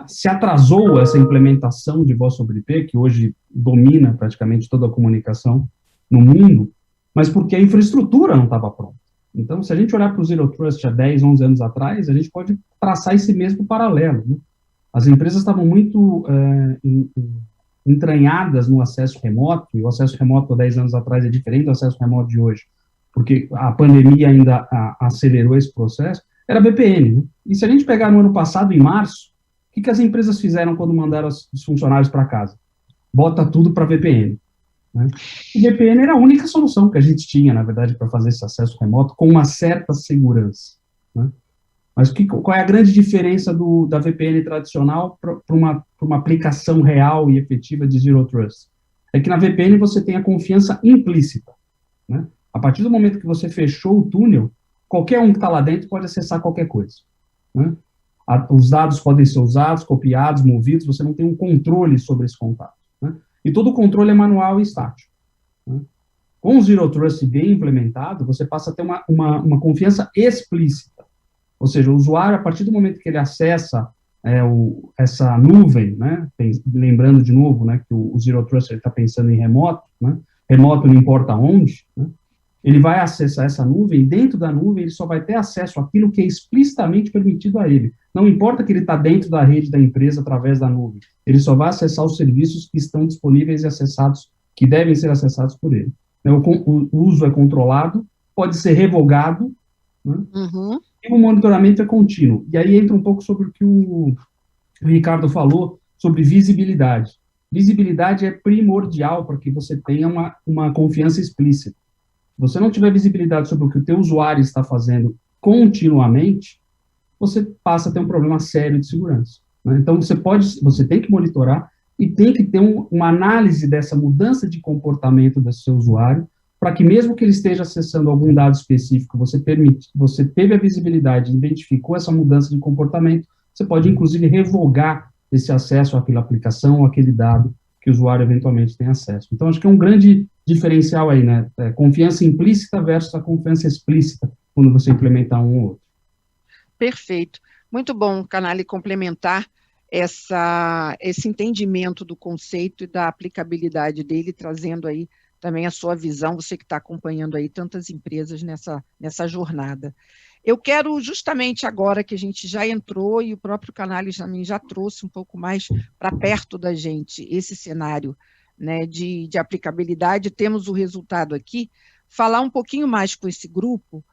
se atrasou essa implementação de voz sobre IP, que hoje domina praticamente toda a comunicação no mundo, mas porque a infraestrutura não estava pronta. Então, se a gente olhar para o Zero Trust há 10, 11 anos atrás, a gente pode traçar esse mesmo paralelo, né? As empresas estavam muito entranhadas no acesso remoto, e o acesso remoto há 10 anos atrás é diferente do acesso remoto de hoje, porque a pandemia ainda acelerou esse processo, era VPN, né? E se a gente pegar no ano passado, em março, o que as empresas fizeram quando mandaram os funcionários para casa? Bota tudo para VPN, né? O VPN era a única solução que a gente tinha, na verdade, para fazer esse acesso remoto com uma certa segurança, né? Mas qual é a grande diferença da VPN tradicional para uma aplicação real e efetiva de Zero Trust? É que na VPN você tem a confiança implícita, né? A partir do momento que você fechou o túnel, qualquer um que está lá dentro pode acessar qualquer coisa, né? Os dados podem ser usados, copiados, movidos, você não tem um controle sobre esse contato, né? E todo o controle é manual e estático, né? Com o Zero Trust bem implementado, você passa a ter uma confiança explícita, ou seja, o usuário, a partir do momento que ele acessa essa nuvem, né, lembrando de novo, né, que o Zero Trust está pensando em remoto, né, remoto não importa onde, né, ele vai acessar essa nuvem, e dentro da nuvem ele só vai ter acesso àquilo que é explicitamente permitido a ele. Não importa que ele está dentro da rede da empresa através da nuvem, ele só vai acessar os serviços que estão disponíveis e acessados, que devem ser acessados por ele. O uso é controlado, pode ser revogado, né? Uhum. E o monitoramento é contínuo. E aí entra um pouco sobre o que o Ricardo falou sobre visibilidade. Visibilidade é primordial para que você tenha uma confiança explícita. Se você não tiver visibilidade sobre o que o teu usuário está fazendo continuamente, você passa a ter um problema sério de segurança, né? Então, você tem que monitorar e tem que ter uma análise dessa mudança de comportamento do seu usuário para que mesmo que ele esteja acessando algum dado específico, você teve a visibilidade, identificou essa mudança de comportamento, você pode, inclusive, revogar esse acesso àquela aplicação, àquele dado que o usuário eventualmente tem acesso. Então, acho que é um grande diferencial aí, né? Confiança implícita versus a confiança explícita, quando você implementar um ou outro. Perfeito. Muito bom, Canali, complementar esse entendimento do conceito e da aplicabilidade dele, trazendo aí também a sua visão, você que está acompanhando aí tantas empresas nessa jornada. Eu quero justamente agora que a gente já entrou e o próprio Canali também já trouxe um pouco mais para perto da gente esse cenário, né, de aplicabilidade, temos o resultado aqui, falar um pouquinho mais com esse grupo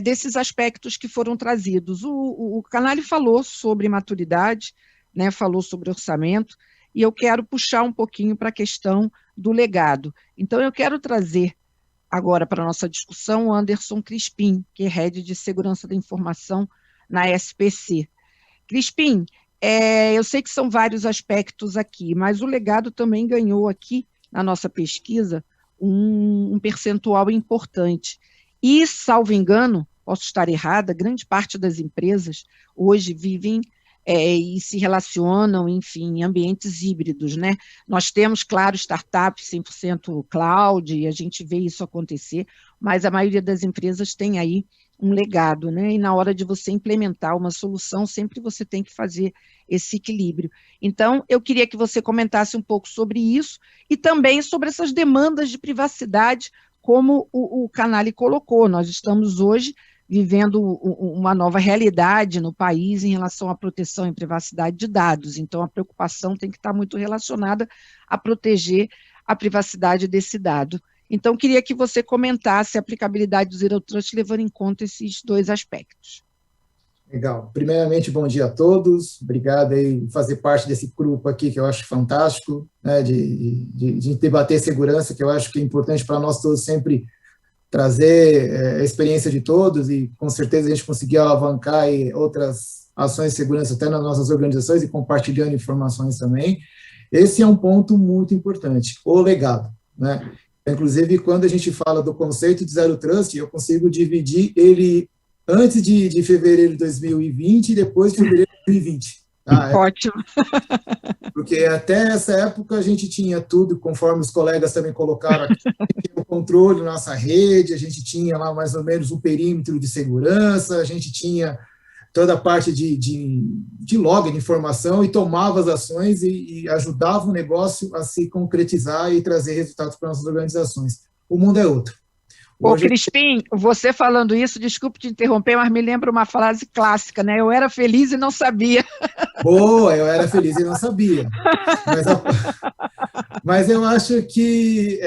desses aspectos que foram trazidos. O Canali falou sobre maturidade, né, falou sobre orçamento, e eu quero puxar um pouquinho para a questão do legado. Então, eu quero trazer agora para a nossa discussão o Anderson Crispim, que é Head de Segurança da Informação na SPC. Crispim, eu sei que são vários aspectos aqui, mas o legado também ganhou aqui, na nossa pesquisa, um percentual importante. E, salvo engano, posso estar errada, grande parte das empresas hoje vivem e se relacionam, enfim, em ambientes híbridos, né? Nós temos, claro, startups 100% cloud, e a gente vê isso acontecer, mas a maioria das empresas tem aí um legado, né? E na hora de você implementar uma solução, sempre você tem que fazer esse equilíbrio. Então, eu queria que você comentasse um pouco sobre isso e também sobre essas demandas de privacidade, como o Canali colocou. Nós estamos hoje vivendo uma nova realidade no país em relação à proteção e privacidade de dados. Então, a preocupação tem que estar muito relacionada a proteger a privacidade desse dado. Então, queria que você comentasse a aplicabilidade do Zero Trust, levando em conta esses dois aspectos. Legal. Primeiramente, bom dia a todos. Obrigado aí por fazer parte desse grupo aqui, que eu acho fantástico, né, de debater segurança, que eu acho que é importante para nós todos sempre trazer a experiência de todos e, com certeza, a gente conseguir alavancar outras ações de segurança até nas nossas organizações e compartilhando informações também. Esse é um ponto muito importante, o legado, né? Inclusive, quando a gente fala do conceito de Zero Trust, eu consigo dividir ele antes de fevereiro de 2020 e depois de fevereiro de 2020. Tá? Ótimo. Porque até essa época a gente tinha tudo, conforme os colegas também colocaram aqui, o controle da nossa rede, a gente tinha lá mais ou menos um perímetro de segurança, a gente tinha toda a parte de log, de informação, e tomava as ações e ajudava o negócio a se concretizar e trazer resultados para nossas organizações. O mundo é outro. Ô, Crispim, você falando isso, desculpe te interromper, mas me lembra uma frase clássica, né? Eu era feliz e não sabia. Boa, eu era feliz e não sabia. Mas eu acho que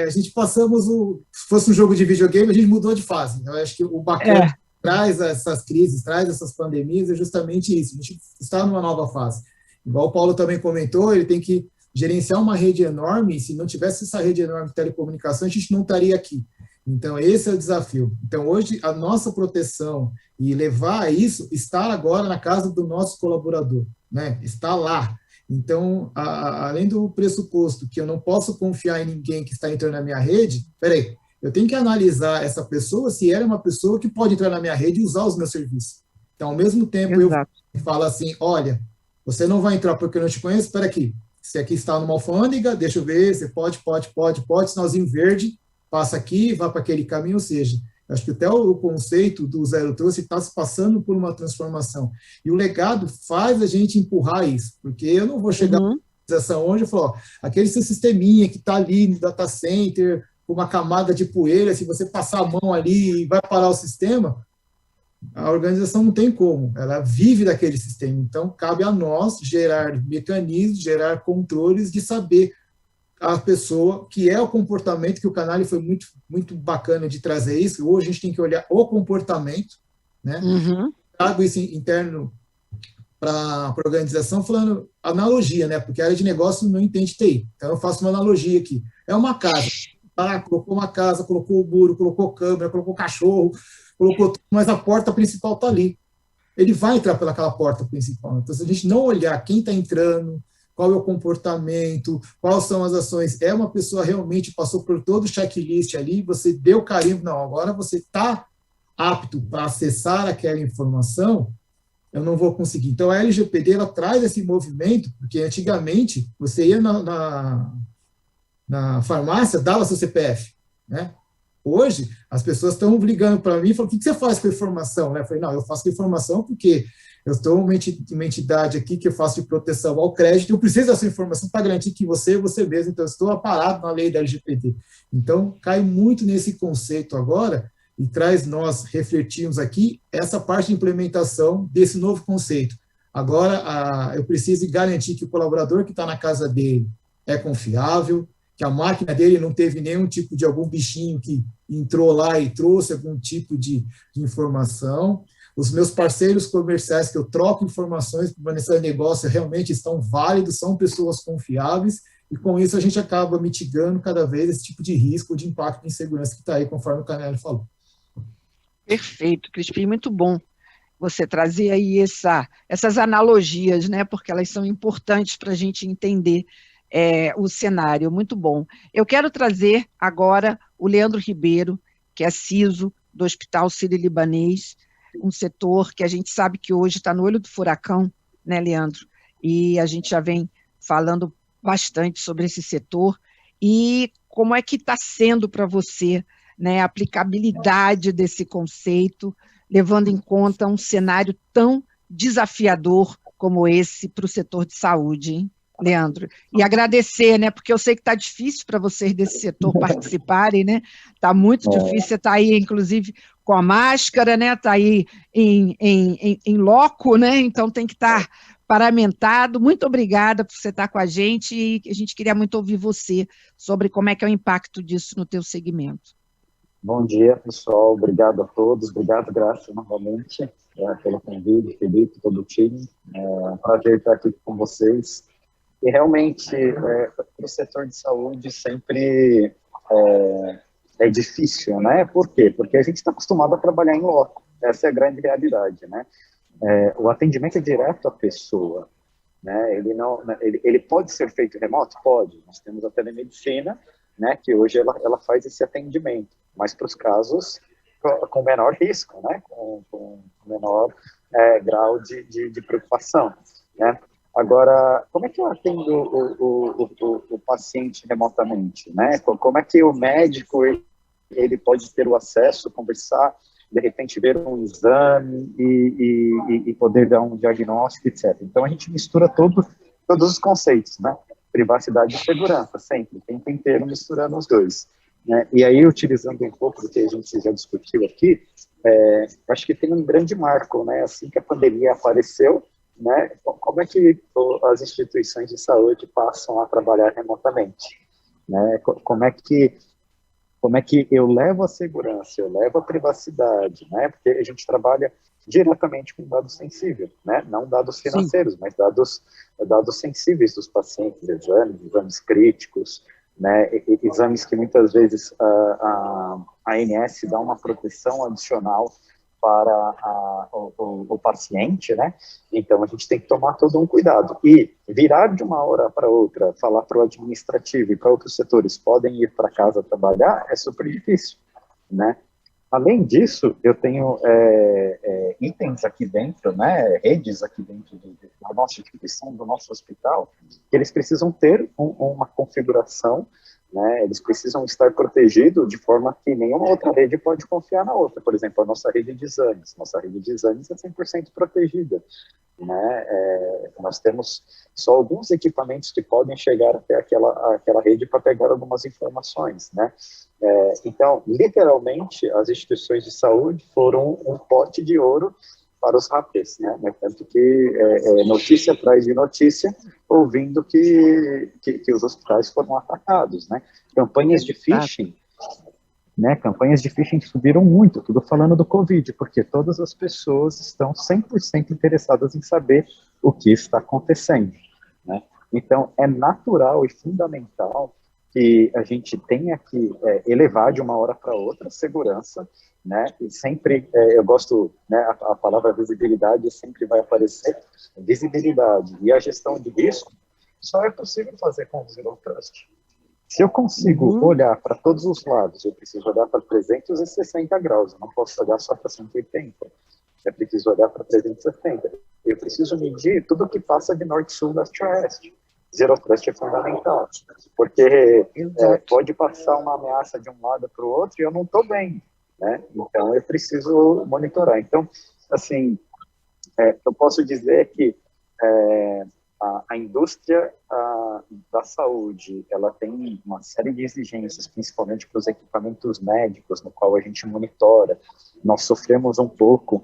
a gente passamos, se fosse um jogo de videogame, a gente mudou de fase. Eu acho que o bacana que traz essas crises, traz essas pandemias, é justamente isso. A gente está numa nova fase. Igual o Paulo também comentou, ele tem que gerenciar uma rede enorme, e se não tivesse essa rede enorme de telecomunicação, a gente não estaria aqui. Então, esse é o desafio. Então, hoje, a nossa proteção e levar a isso está agora na casa do nosso colaborador, né? Está lá. Então, além do pressuposto que eu não posso confiar em ninguém que está entrando na minha rede, peraí, eu tenho que analisar essa pessoa, se ela é uma pessoa que pode entrar na minha rede e usar os meus serviços. Então, ao mesmo tempo, Exato. Eu falo assim, olha, você não vai entrar porque eu não te conheço, espera aqui, você aqui está numa alfândega, deixa eu ver, você pode, sinalzinho verde, passa aqui, vai para aquele caminho, ou seja, acho que até o conceito do Zero Trust está se passando por uma transformação. E o legado faz a gente empurrar isso, porque eu não vou chegar na organização onde eu falo, ó, aquele seu sisteminha que está ali no data center, com uma camada de poeira, se você passar a mão ali e vai parar o sistema, a organização não tem como, ela vive daquele sistema. Então, cabe a nós gerar mecanismos, gerar controles de saber a pessoa, que é o comportamento, que o Canali foi muito, muito bacana de trazer isso. Hoje a gente tem que olhar o comportamento, né? Trago isso interno para a organização, falando analogia, né? Porque a área de negócio não entende TI. Então eu faço uma analogia aqui. É uma casa, colocou uma casa, colocou o muro, colocou câmera, colocou cachorro, colocou tudo, mas a porta principal está ali. Ele vai entrar pelaquela porta principal. Então, se a gente não olhar quem está entrando, qual é o comportamento, quais são as ações. É uma pessoa realmente passou por todo o checklist ali, você deu carimbo, não, agora você está apto para acessar aquela informação, eu não vou conseguir. Então, a LGPD, ela traz esse movimento, porque antigamente, você ia na farmácia, dava seu CPF, né? Hoje, as pessoas estão ligando para mim e falam, o que você faz com a informação? Eu falei, não, eu faço com a informação porque eu estou uma entidade aqui que eu faço de proteção ao crédito, eu preciso dessa informação para garantir que você mesmo, então eu estou aparado na lei da LGPD. Então, cai muito nesse conceito agora e traz nós refletirmos aqui essa parte de implementação desse novo conceito. Agora, eu preciso garantir que o colaborador que está na casa dele é confiável, que a máquina dele não teve nenhum tipo de algum bichinho que entrou lá e trouxe algum tipo de informação. Os meus parceiros comerciais que eu troco informações para nesse negócio realmente estão válidos, são pessoas confiáveis, e com isso a gente acaba mitigando cada vez esse tipo de risco, de impacto de insegurança que está aí, conforme o Canelli falou. Perfeito, Crispim, muito bom você trazer aí essas analogias, né, porque elas são importantes para a gente entender o cenário, muito bom. Eu quero trazer agora o Leandro Ribeiro, que é CISO do Hospital Sírio-Libanês, um setor que a gente sabe que hoje está no olho do furacão, né, Leandro? E a gente já vem falando bastante sobre esse setor e como é que está sendo para você, né, a aplicabilidade desse conceito, levando em conta um cenário tão desafiador como esse para o setor de saúde, hein, Leandro? E agradecer, né, porque eu sei que está difícil para vocês desse setor participarem, né? Está muito difícil, você está aí, inclusive, com a máscara, né? Está aí em loco, né? Então tem que estar paramentado. Muito obrigada por você estar com a gente e a gente queria muito ouvir você sobre como é que é o impacto disso no teu segmento. Bom dia, pessoal. Obrigado a todos. Obrigado, Graça, novamente, pelo convite, Felipe, todo o time. É um prazer estar aqui com vocês. E realmente, para o setor de saúde sempre é difícil, né? Por quê? Porque a gente está acostumado a trabalhar em loco. Essa é a grande realidade, né? O atendimento é direto à pessoa, né? Ele pode ser feito remoto? Pode. Nós temos a telemedicina, né? Que hoje ela faz esse atendimento, mas para os casos com menor risco, né? Com menor grau de preocupação, né? Agora, como é que eu atendo o paciente remotamente, né? Como é que o médico ele pode ter o acesso, conversar, de repente ver um exame e poder dar um diagnóstico, etc. Então, a gente mistura todos os conceitos, né? Privacidade e segurança, sempre, o tempo inteiro misturando os dois, né? E aí, utilizando um pouco do que a gente já discutiu aqui, acho que tem um grande marco, né? Assim que a pandemia apareceu, né? Como é que as instituições de saúde passam a trabalhar remotamente, né? Como é que eu levo a segurança, eu levo a privacidade, né? Porque a gente trabalha diretamente com dados sensíveis, né? Não dados financeiros, sim, mas dados sensíveis dos pacientes, exames críticos, né? Exames que muitas vezes a ANS dá uma proteção adicional para o paciente, né? Então, a gente tem que tomar todo um cuidado. E virar de uma hora para outra, falar para o administrativo e para outros setores, podem ir para casa trabalhar, é super difícil, né? Além disso, eu tenho itens aqui dentro, né, redes aqui dentro da nossa instituição, do nosso hospital, que eles precisam ter uma configuração, né, eles precisam estar protegidos de forma que nenhuma outra rede pode confiar na outra. Por exemplo, a nossa rede de exames é 100% protegida, né? Nós temos só alguns equipamentos que podem chegar até aquela rede para pegar algumas informações, né? Então, literalmente, as instituições de saúde foram um pote de ouro para os hackers, né? Tanto que notícia atrás de notícia, ouvindo que os hospitais foram atacados, né? Campanhas de phishing, né? Campanhas de phishing subiram muito, tudo falando do Covid, porque todas as pessoas estão 100% interessadas em saber o que está acontecendo, né? Então, é natural e fundamental que a gente tenha que elevar de uma hora para outra a segurança, né? E sempre, eu gosto, né, a palavra visibilidade sempre vai aparecer, visibilidade e a gestão de risco, só é possível fazer com o Zero Trust. Se eu consigo olhar para todos os lados, eu preciso olhar para 360 graus, eu não posso olhar só para 180. Eu preciso olhar para 360. Eu preciso medir tudo que passa de norte-sul, leste-oeste. Zero Trust é fundamental, porque pode passar uma ameaça de um lado para o outro e eu não estou bem, né? Então, eu preciso monitorar. Então, assim, eu posso dizer que a indústria da saúde, ela tem uma série de exigências, principalmente para os equipamentos médicos, no qual a gente monitora. Nós sofremos um pouco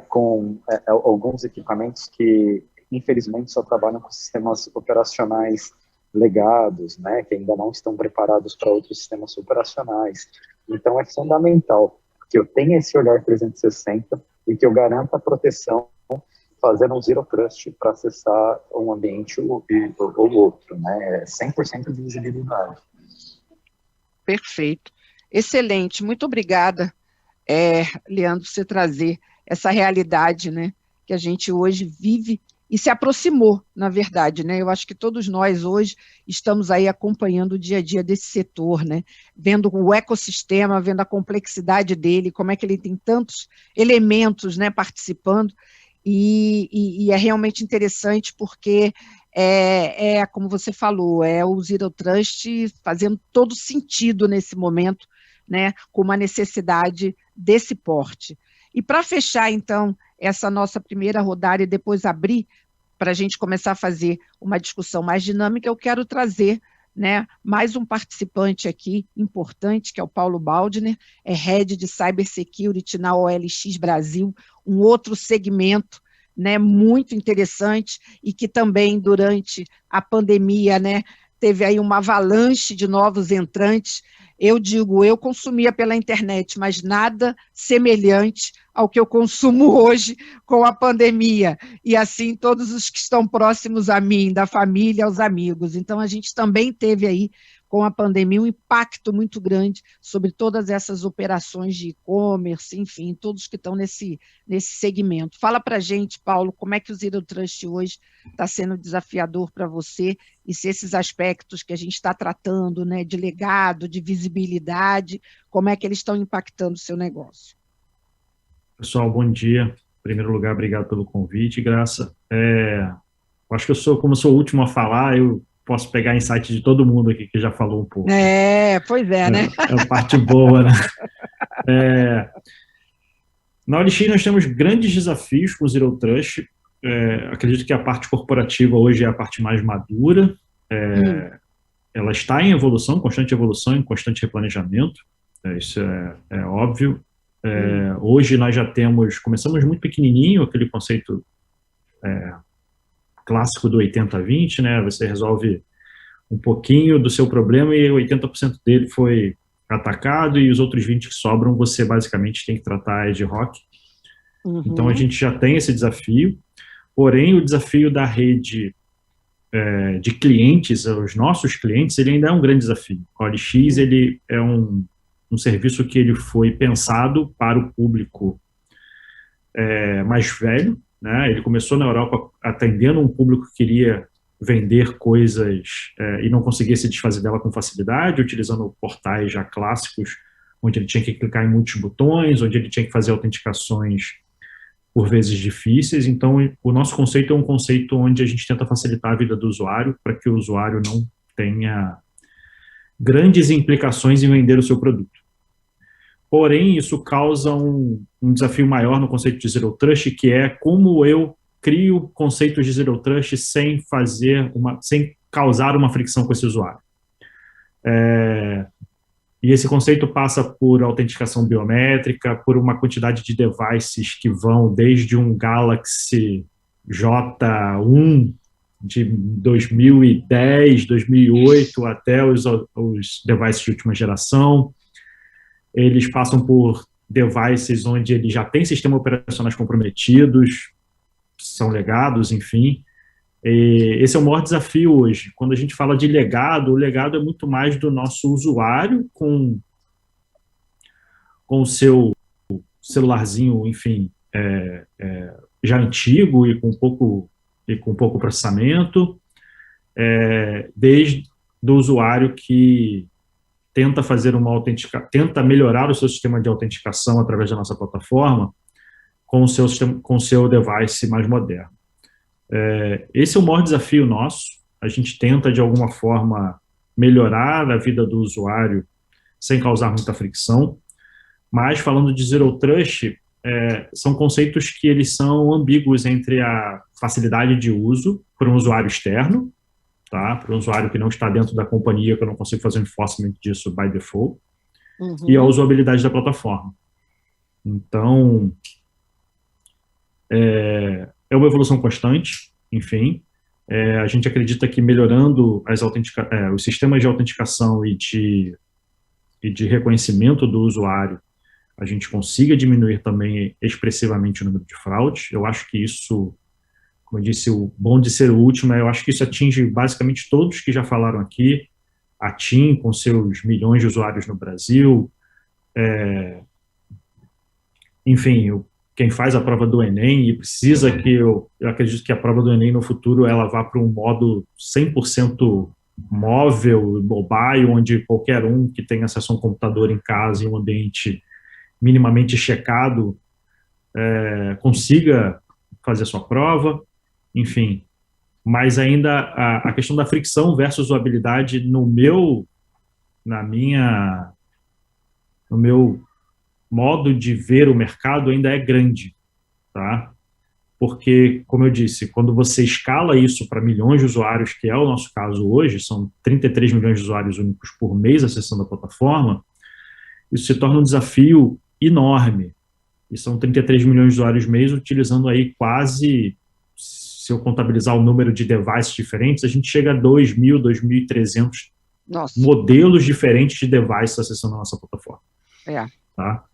com alguns equipamentos que, infelizmente, só trabalham com sistemas operacionais legados, né, que ainda não estão preparados para outros sistemas operacionais. Então, é fundamental que eu tenha esse olhar 360 e que eu garanta a proteção fazendo um Zero Trust para acessar um ambiente ou outro, né? 100% de visibilidade. Perfeito. Excelente. Muito obrigada, Leandro, por você trazer essa realidade, né, que a gente hoje vive e se aproximou, na verdade, né? Eu acho que todos nós hoje estamos aí acompanhando o dia a dia desse setor, né? Vendo o ecossistema, vendo a complexidade dele, como é que ele tem tantos elementos, né, participando. E é realmente interessante porque como você falou, é o Zero Trust fazendo todo sentido nesse momento, né, com uma necessidade desse porte. E para fechar, então, essa nossa primeira rodada e depois abrir para a gente começar a fazer uma discussão mais dinâmica, eu quero trazer, né, mais um participante aqui importante, que é o Paulo Baldner, é Head de Cybersecurity na OLX Brasil, um outro segmento, né, muito interessante e que também durante a pandemia, né, teve aí uma avalanche de novos entrantes. Eu consumia pela internet, mas nada semelhante ao que eu consumo hoje com a pandemia, e assim todos os que estão próximos a mim, da família aos amigos. Então, a gente também teve aí, com a pandemia, um impacto muito grande sobre todas essas operações de e-commerce, enfim, todos que estão nesse segmento. Fala para a gente, Paulo, como é que o Zero Trust hoje está sendo desafiador para você, e se esses aspectos que a gente está tratando, né, de legado, de visibilidade, como é que eles estão impactando o seu negócio? Pessoal, bom dia. Em primeiro lugar, obrigado pelo convite, Graça. Acho que como eu sou o último a falar, eu posso pegar insight de todo mundo aqui que já falou um pouco. Pois é, né? É a parte boa, né? Na OLX nós temos grandes desafios com o Zero Trust. Acredito que a parte corporativa hoje é a parte mais madura. Ela está em evolução, em constante replanejamento. Isso é óbvio. Hoje nós já começamos muito pequenininho, aquele conceito clássico do 80-20, né? Você resolve um pouquinho do seu problema e 80% dele foi atacado, e os outros 20% que sobram você basicamente tem que tratar ad hoc. Então a gente já tem esse desafio, porém o desafio da rede de clientes, os nossos clientes, ele ainda é um grande desafio. O OLX, ele é um serviço que ele foi pensado para o público mais velho, né? Ele começou na Europa atendendo um público que queria vender coisas e não conseguia se desfazer dela com facilidade, utilizando portais já clássicos, onde ele tinha que clicar em muitos botões, onde ele tinha que fazer autenticações por vezes difíceis. Então, o nosso conceito é um conceito onde a gente tenta facilitar a vida do usuário, para que o usuário não tenha grandes implicações em vender o seu produto. Porém, isso causa um desafio maior no conceito de Zero Trust, que é como eu crio conceitos de Zero Trust sem causar uma fricção com esse usuário. E esse conceito passa por autenticação biométrica, por uma quantidade de devices que vão desde um Galaxy J1 de 2010, 2008, até os devices de última geração. Eles passam por devices onde ele já tem sistemas operacionais comprometidos, são legados, enfim. E esse é o maior desafio hoje. Quando a gente fala de legado, o legado é muito mais do nosso usuário com o seu celularzinho, enfim, já antigo e com pouco processamento, desde do usuário que tenta tenta melhorar o seu sistema de autenticação através da nossa plataforma com o seu device mais moderno. Esse é o maior desafio nosso. A gente tenta, de alguma forma, melhorar a vida do usuário sem causar muita fricção, mas, falando de Zero Trust, são conceitos que eles são ambíguos entre a facilidade de uso para um usuário externo, tá? Para um usuário que não está dentro da companhia, que eu não consigo fazer um enforcement disso by default, e a usabilidade da plataforma. Então, é uma evolução constante, enfim. A gente acredita que melhorando os sistemas de autenticação e de reconhecimento do usuário, a gente consiga diminuir também expressivamente o número de fraudes. Eu acho que isso, como eu disse, o bom de ser o último, eu acho que isso atinge basicamente todos que já falaram aqui, a TIM com seus milhões de usuários no Brasil, enfim, quem faz a prova do Enem e precisa que eu acredito que a prova do Enem no futuro ela vá para um modo 100% móvel, mobile, onde qualquer um que tenha acesso a um computador em casa, em um ambiente minimamente checado, consiga fazer a sua prova, enfim. Mas ainda a questão da fricção versus usabilidade no meu modo de ver o mercado ainda é grande, tá? Porque, como eu disse, quando você escala isso para milhões de usuários, que é o nosso caso hoje, são 33 milhões de usuários únicos por mês acessando a plataforma, isso se torna um desafio enorme. E são 33 milhões de usuários mês utilizando aí quase, se eu contabilizar o número de devices diferentes, a gente chega a 2.000, 2.300 modelos diferentes de devices acessando a nossa plataforma. Tá?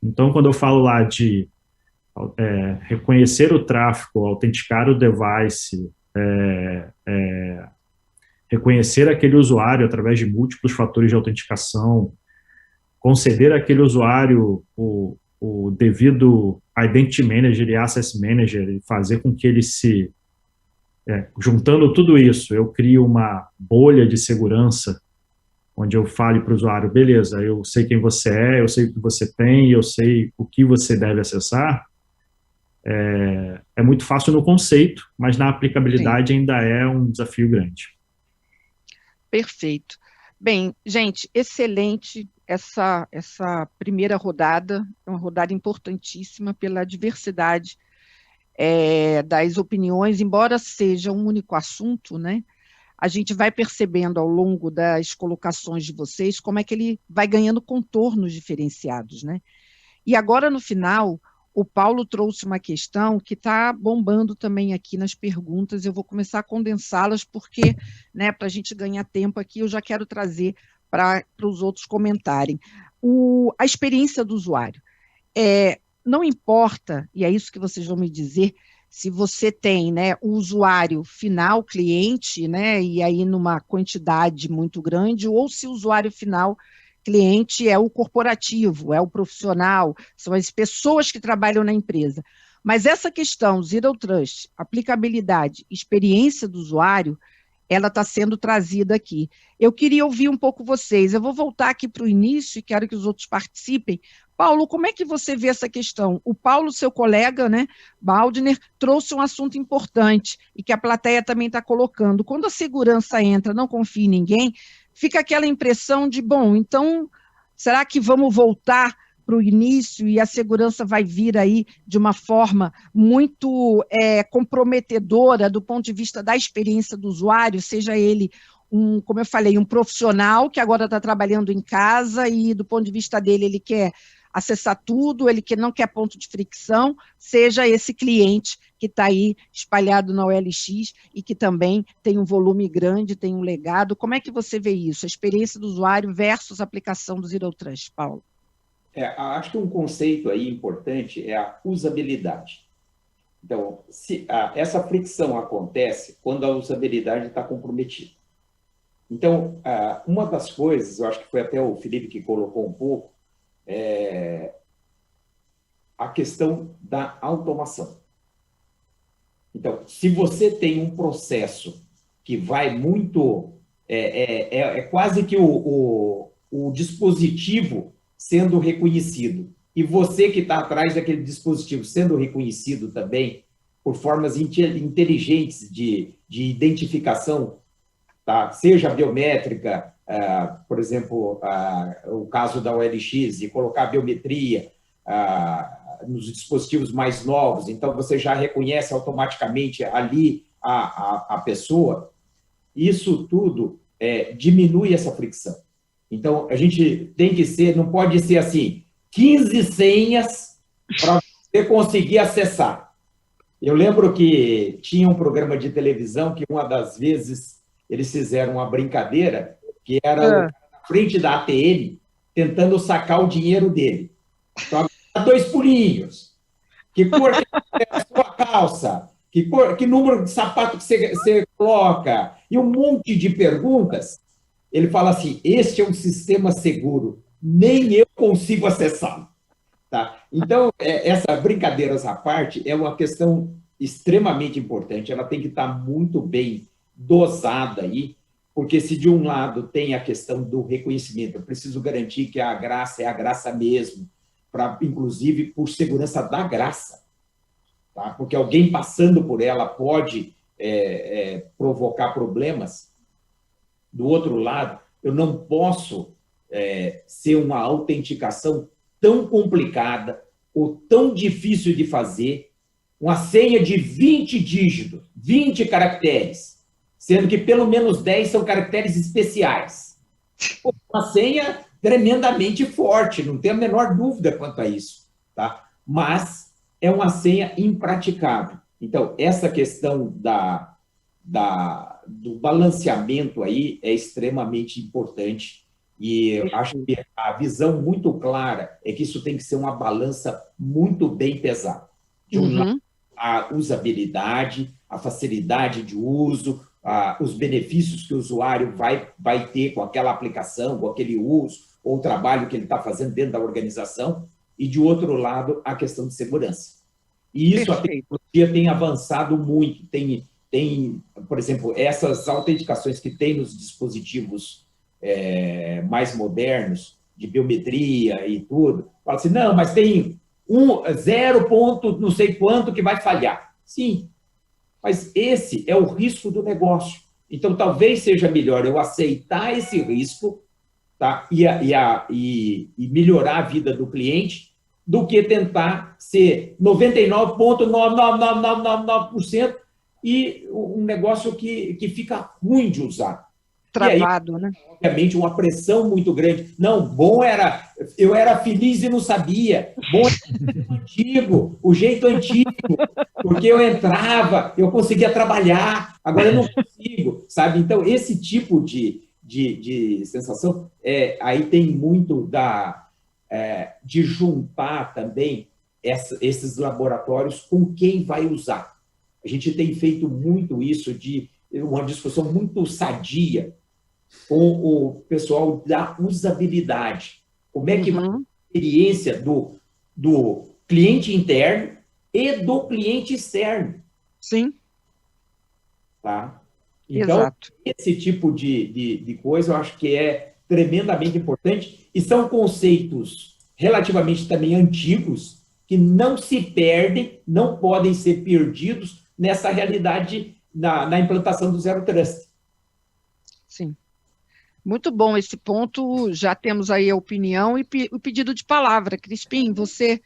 Então, quando eu falo lá de reconhecer o tráfego, autenticar o device, reconhecer aquele usuário através de múltiplos fatores de autenticação, conceder àquele usuário o devido Identity Manager e Access Manager e fazer com que ele juntando tudo isso, eu crio uma bolha de segurança onde eu fale para o usuário, beleza, eu sei quem você é, eu sei o que você tem, eu sei o que você deve acessar. É muito fácil no conceito, mas na aplicabilidade ainda é um desafio grande. Perfeito. Bem, gente, excelente essa primeira rodada, é uma rodada importantíssima pela diversidade das opiniões, embora seja um único assunto, né? A gente vai percebendo ao longo das colocações de vocês como é que ele vai ganhando contornos diferenciados, né? E agora, no final, o Paulo trouxe uma questão que está bombando também aqui nas perguntas, eu vou começar a condensá-las porque, né, para a gente ganhar tempo aqui, eu já quero trazer para os outros comentarem. A experiência do usuário. Não importa, e é isso que vocês vão me dizer, se você tem, né, o usuário final, cliente, né, e aí numa quantidade muito grande, ou se o usuário final, cliente, é o corporativo, é o profissional, são as pessoas que trabalham na empresa. Mas essa questão, Zero Trust, aplicabilidade, experiência do usuário, ela está sendo trazida aqui. Eu queria ouvir um pouco vocês. Eu vou voltar aqui para o início e quero que os outros participem. Paulo, como é que você vê essa questão? O Paulo, seu colega, né, Baldner, trouxe um assunto importante e que a plateia também está colocando. Quando a segurança entra, não confia em ninguém, fica aquela impressão de, bom, então, será que vamos voltar para o início e a segurança vai vir aí de uma forma muito comprometedora do ponto de vista da experiência do usuário, seja ele como eu falei, um profissional que agora está trabalhando em casa e do ponto de vista dele ele quer acessar tudo, ele que não quer ponto de fricção, seja esse cliente que está aí espalhado na OLX e que também tem um volume grande, tem um legado. Como é que você vê isso? A experiência do usuário versus a aplicação do Zero Trust, Paulo? Acho que um conceito aí importante é a usabilidade. Então, essa fricção acontece quando a usabilidade está comprometida. Então, uma das coisas, eu acho que foi até o Felipe que colocou um pouco, a questão da automação. Então, se você tem um processo que vai muito... É quase que o dispositivo sendo reconhecido. E você que está atrás daquele dispositivo sendo reconhecido também por formas inteligentes de identificação, tá? Seja biométrica, por exemplo, o caso da OLX, e colocar biometria nos dispositivos mais novos, então você já reconhece automaticamente ali a pessoa. Isso tudo diminui essa fricção. Então, a gente tem que ser, não pode ser assim, 15 senhas para você conseguir acessar. Eu lembro que tinha um programa de televisão que uma das vezes eles fizeram uma brincadeira que era o cara na frente da ATM tentando sacar o dinheiro dele. Então, 2 pulinhos. Que cor que é a sua calça? Que número de sapato que você coloca? E um monte de perguntas. Ele fala assim, este é um sistema seguro, nem eu consigo acessá-lo. Tá? Então, essa brincadeiras à parte é uma questão extremamente importante, ela tem que estar muito bem dosada aí, porque se de um lado tem a questão do reconhecimento, eu preciso garantir que a graça é a graça mesmo, inclusive por segurança da graça, tá? Porque alguém passando por ela pode provocar problemas. Do outro lado, eu não posso ser uma autenticação tão complicada ou tão difícil de fazer, uma senha de 20 dígitos, 20 caracteres, sendo que pelo menos 10 são caracteres especiais. Uma senha tremendamente forte, não tenho a menor dúvida quanto a isso, tá? Mas é uma senha impraticável. Então, essa questão do balanceamento aí é extremamente importante e acho que a visão muito clara é que isso tem que ser uma balança muito bem pesada. De um lado, a usabilidade, a facilidade de uso, os benefícios que o usuário vai ter com aquela aplicação, com aquele uso, ou o trabalho que ele está fazendo dentro da organização, e, de outro lado, a questão de segurança. E isso a tecnologia tem avançado muito, tem, por exemplo, essas autenticações que tem nos dispositivos mais modernos, de biometria e tudo, fala assim, não, mas tem 0 ponto não sei quanto que vai falhar. Sim, mas esse é o risco do negócio. Então, talvez seja melhor eu aceitar esse risco, tá? e melhorar a vida do cliente do que tentar ser 99,99999% e um negócio que fica ruim de usar. Travado, aí, né? Obviamente, uma pressão muito grande. Não, eu era feliz e não sabia. Bom era o jeito antigo, porque eu entrava, eu conseguia trabalhar, agora eu não consigo, sabe? Então, esse tipo de sensação, aí tem muito de juntar também esses laboratórios com quem vai usar. A gente tem feito muito isso, de uma discussão muito sadia com o pessoal da usabilidade. Como é que vai a experiência do cliente interno e do cliente externo. Sim. Tá? Então, exato. Esse tipo de coisa eu acho que é tremendamente importante e são conceitos relativamente também antigos que não se perdem, não podem ser perdidos nessa realidade na implantação do Zero Trust. Sim. Muito bom esse ponto, já temos aí a opinião e o pedido de palavra. Crispim, você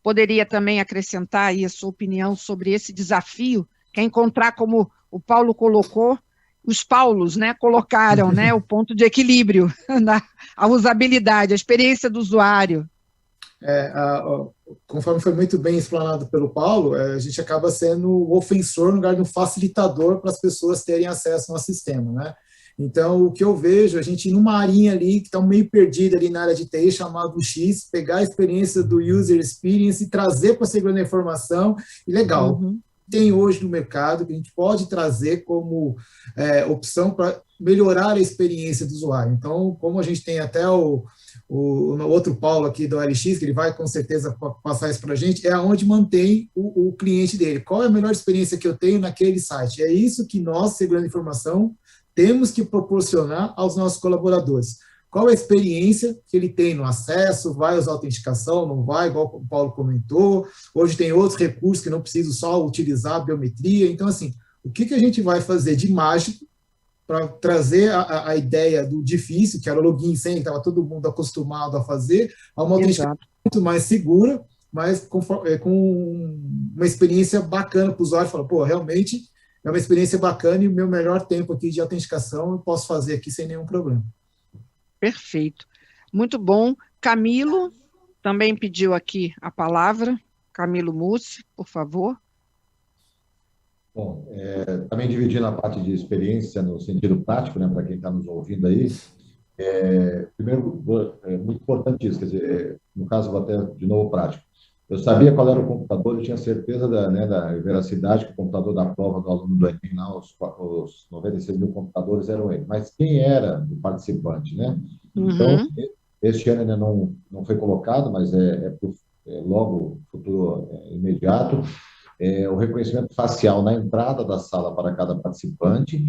poderia também acrescentar aí a sua opinião sobre esse desafio, que é encontrar, como o Paulo colocou, os Paulos, né, colocaram, né, o ponto de equilíbrio, a usabilidade, a experiência do usuário. Conforme foi muito bem explanado pelo Paulo, a gente acaba sendo o ofensor no lugar de um facilitador para as pessoas terem acesso ao sistema, né? Então, o que eu vejo, a gente numa arinha ali, que está meio perdida ali na área de TI, chamado X, pegar a experiência do User Experience e trazer para a segurança da informação, e legal. tem hoje no mercado que a gente pode trazer como opção para melhorar a experiência do usuário. Então, como a gente tem até o outro Paulo aqui do OLX, que ele vai com certeza passar isso para a gente, é onde mantém o cliente dele. Qual é a melhor experiência que eu tenho naquele site? É isso que nós, segurança de informação, temos que proporcionar aos nossos colaboradores. Qual a experiência que ele tem no acesso, vai usar autenticação, não vai, igual o Paulo comentou. Hoje tem outros recursos que não preciso só utilizar a biometria. Então, assim, o que a gente vai fazer de mágico para trazer a ideia do difícil, que era o login sem, que estava todo mundo acostumado a fazer, a uma autenticação muito mais segura, mas com uma experiência bacana para o usuário. Fala, pô, realmente é uma experiência bacana e o meu melhor tempo aqui de autenticação eu posso fazer aqui sem nenhum problema. Perfeito. Muito bom. Camilo também pediu aqui a palavra. Camilo Mussi, por favor. Bom, também dividindo a parte de experiência no sentido prático, né, para quem está nos ouvindo aí, primeiro, é muito importante isso, quer dizer, no caso, vou até de novo prático. Eu sabia qual era o computador, eu tinha certeza da veracidade que o computador da prova do aluno do Enem, lá, os 96 mil computadores eram ele. Mas quem era o participante, né? Então, este ano ainda não foi colocado, mas logo, futuro imediato, o reconhecimento facial na entrada da sala para cada participante.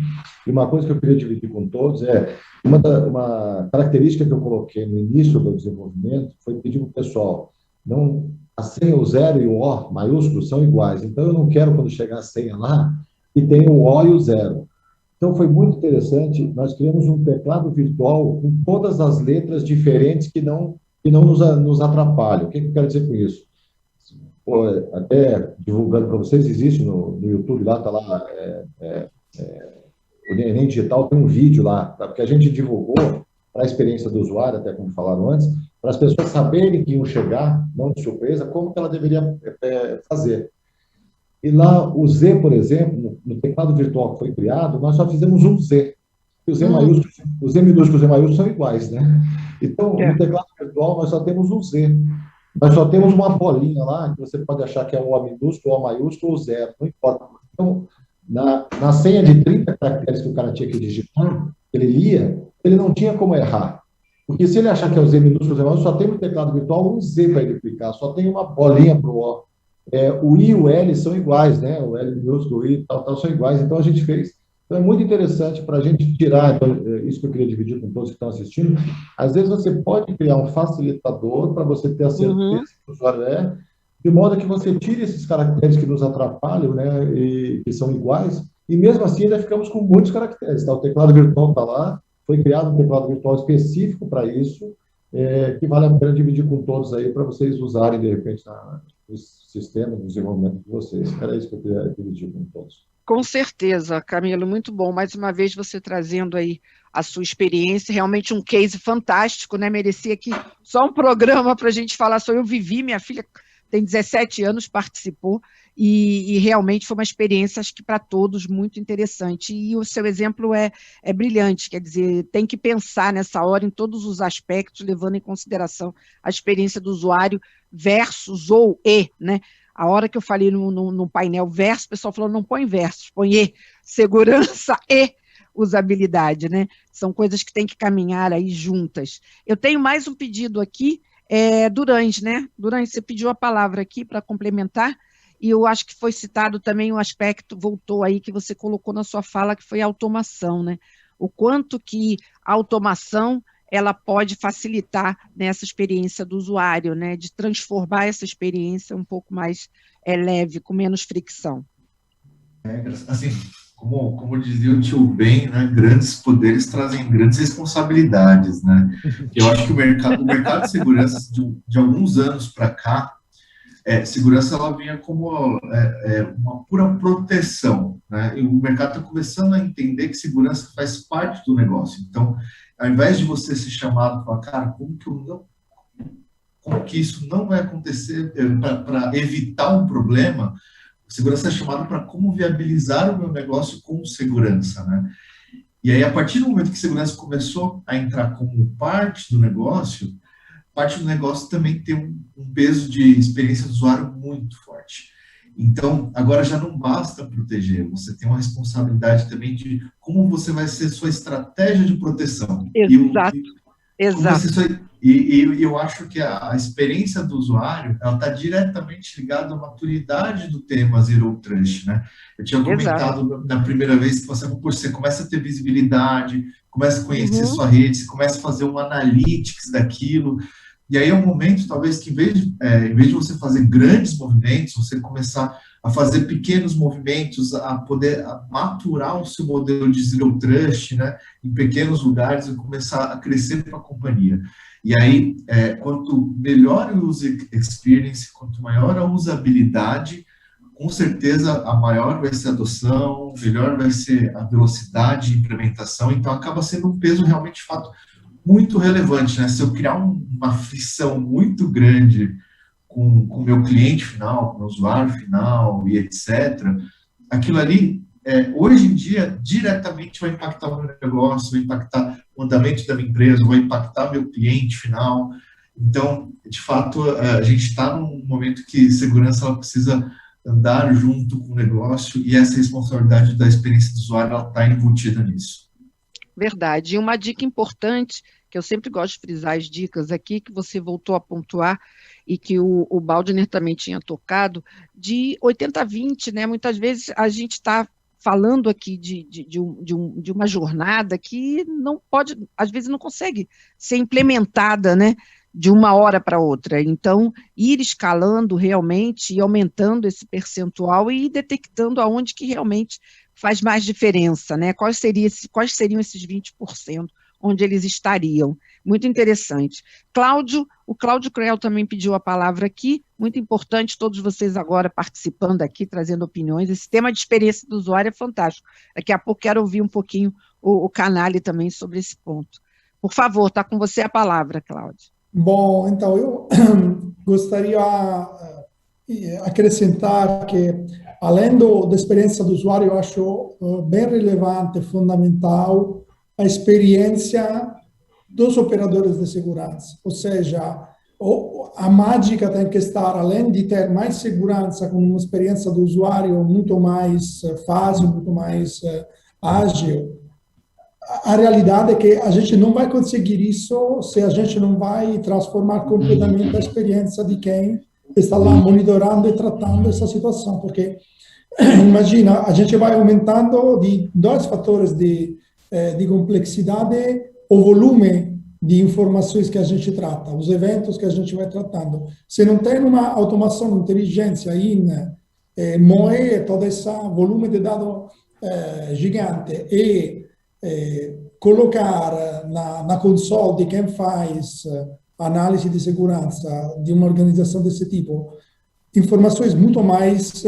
E uma coisa que eu queria dividir com todos uma característica que eu coloquei no início do desenvolvimento foi pedir para o pessoal, a senha, o 0 e o O maiúsculos são iguais. Então, eu não quero, quando chegar a senha lá, que tenha o O e o 0. Então, foi muito interessante. Nós criamos um teclado virtual com todas as letras diferentes que não nos atrapalham. O que eu quero dizer com isso? Até divulgando para vocês, existe no YouTube, lá está lá, o Enem Digital tem um vídeo lá, tá? Porque a gente divulgou para a experiência do usuário, até como falaram antes, para as pessoas saberem que iam chegar, não de surpresa, como que ela deveria fazer. E lá, o Z, por exemplo, no teclado virtual que foi criado, nós só fizemos um Z. E o Z minúsculo e o Z maiúsculo são iguais, né? Então, no teclado virtual, nós só temos um Z. Nós só temos uma bolinha lá, que você pode achar que é um O minúsculo, O maiúsculo ou zero, não importa. Então, na senha de 30 caracteres que o cara tinha que digitar, ele lia, ele não tinha como errar. Porque se ele achar que é o Z minúsculo, só tem no teclado virtual um Z para ele clicar, só tem uma bolinha para o O. O I e o L são iguais, né? O L minúsculo, o I tal, são iguais. Então, a gente fez. Então, é muito interessante para a gente tirar, isso que eu queria dividir com todos que estão assistindo. Às vezes, você pode criar um facilitador para você ter a certeza que o usuário de modo que você tire esses caracteres que nos atrapalham, né? E que são iguais, e mesmo assim ainda ficamos com muitos caracteres. Tá? O teclado virtual está lá, foi criado um teclado virtual específico para isso, que vale a pena dividir com todos aí, para vocês usarem, de repente, no sistema de desenvolvimento de vocês. Era isso que eu queria dividir com todos. Com certeza, Camilo, muito bom. Mais uma vez você trazendo aí a sua experiência, realmente um case fantástico, né? Merecia aqui só um programa para a gente falar sobre. Eu vivi, minha filha tem 17 anos, participou, e realmente foi uma experiência, acho que para todos, muito interessante. E o seu exemplo é brilhante, quer dizer, tem que pensar nessa hora em todos os aspectos, levando em consideração a experiência do usuário versus né? A hora que eu falei no painel verso, o pessoal falou, não põe versos, põe segurança e usabilidade, né? São coisas que têm que caminhar aí juntas. Eu tenho mais um pedido aqui, Durães, né? Durães, você pediu a palavra aqui para complementar, e eu acho que foi citado também um aspecto, voltou aí, que você colocou na sua fala, que foi a automação, né? O quanto que a automação ela pode facilitar nessa experiência do usuário, né, de transformar essa experiência um pouco mais leve, com menos fricção. Assim, como dizia o tio Ben, né, grandes poderes trazem grandes responsabilidades, né? Eu acho que o mercado de segurança, de alguns anos para cá, segurança ela vinha como uma pura proteção, né? E o mercado está começando a entender que segurança faz parte do negócio. Então, ao invés de você ser chamado e falar, cara, como que isso não vai acontecer para evitar um problema, segurança é chamado para como viabilizar o meu negócio com segurança, né? E aí, a partir do momento que segurança começou a entrar como parte do negócio também tem um peso de experiência do usuário muito forte. Então, agora já não basta proteger, você tem uma responsabilidade também de como você vai ser sua estratégia de proteção. Exato, exato. E eu acho que a experiência do usuário, ela está diretamente ligada à maturidade do tema Zero Trust, né? Eu tinha comentado na primeira vez que você começa a ter visibilidade, começa a conhecer sua rede, você começa a fazer um analytics daquilo, e aí é um momento, talvez, que em vez de você fazer grandes movimentos, você começar a fazer pequenos movimentos, a poder maturar o seu modelo de Zero Trust, né, em pequenos lugares e começar a crescer para a companhia. E aí, quanto melhor o user experience, quanto maior a usabilidade, com certeza a maior vai ser a adoção, melhor vai ser a velocidade de implementação, então acaba sendo um peso realmente, de fato, muito relevante, né? Se eu criar uma frição muito grande com o meu cliente final, com o meu usuário final e etc., aquilo ali, hoje em dia, diretamente vai impactar o meu negócio, vai impactar o andamento da minha empresa, vai impactar meu cliente final. Então, de fato, a gente está num momento que segurança ela precisa andar junto com o negócio e essa responsabilidade da experiência do usuário está embutida nisso. Verdade. E uma dica importante, que eu sempre gosto de frisar as dicas aqui, que você voltou a pontuar e que o Baldner também tinha tocado, de 80-20, né? Muitas vezes a gente está falando aqui de uma jornada que não pode, às vezes não consegue ser implementada, né? De uma hora para outra. Então, ir escalando realmente e aumentando esse percentual e ir detectando aonde que realmente faz mais diferença, né? Quais seriam esses 20%, onde eles estariam? Muito interessante. O Cláudio Creel também pediu a palavra aqui, muito importante, todos vocês agora participando aqui, trazendo opiniões. Esse tema de experiência do usuário é fantástico. Daqui a pouco quero ouvir um pouquinho o Canali também sobre esse ponto. Por favor, está com você a palavra, Cláudio. Bom, então, eu gostaria de acrescentar que, além da experiência do usuário, eu acho bem relevante, fundamental, a experiência dos operadores de segurança. Ou seja, a mágica tem que estar, além de ter mais segurança, com uma experiência do usuário muito mais fácil, muito mais ágil. A realidade é que a gente não vai conseguir isso se a gente não vai transformar completamente a experiência de quem está lá monitorando e tratando essa situação, porque imagina, a gente vai aumentando de dois fatores de complexidade o volume de informações que a gente trata, os eventos que a gente vai tratando. Se não tem uma automação, inteligência em moer todo esse volume de dados gigante e colocar na console de quem faz análise de segurança de uma organização desse tipo informações muito mais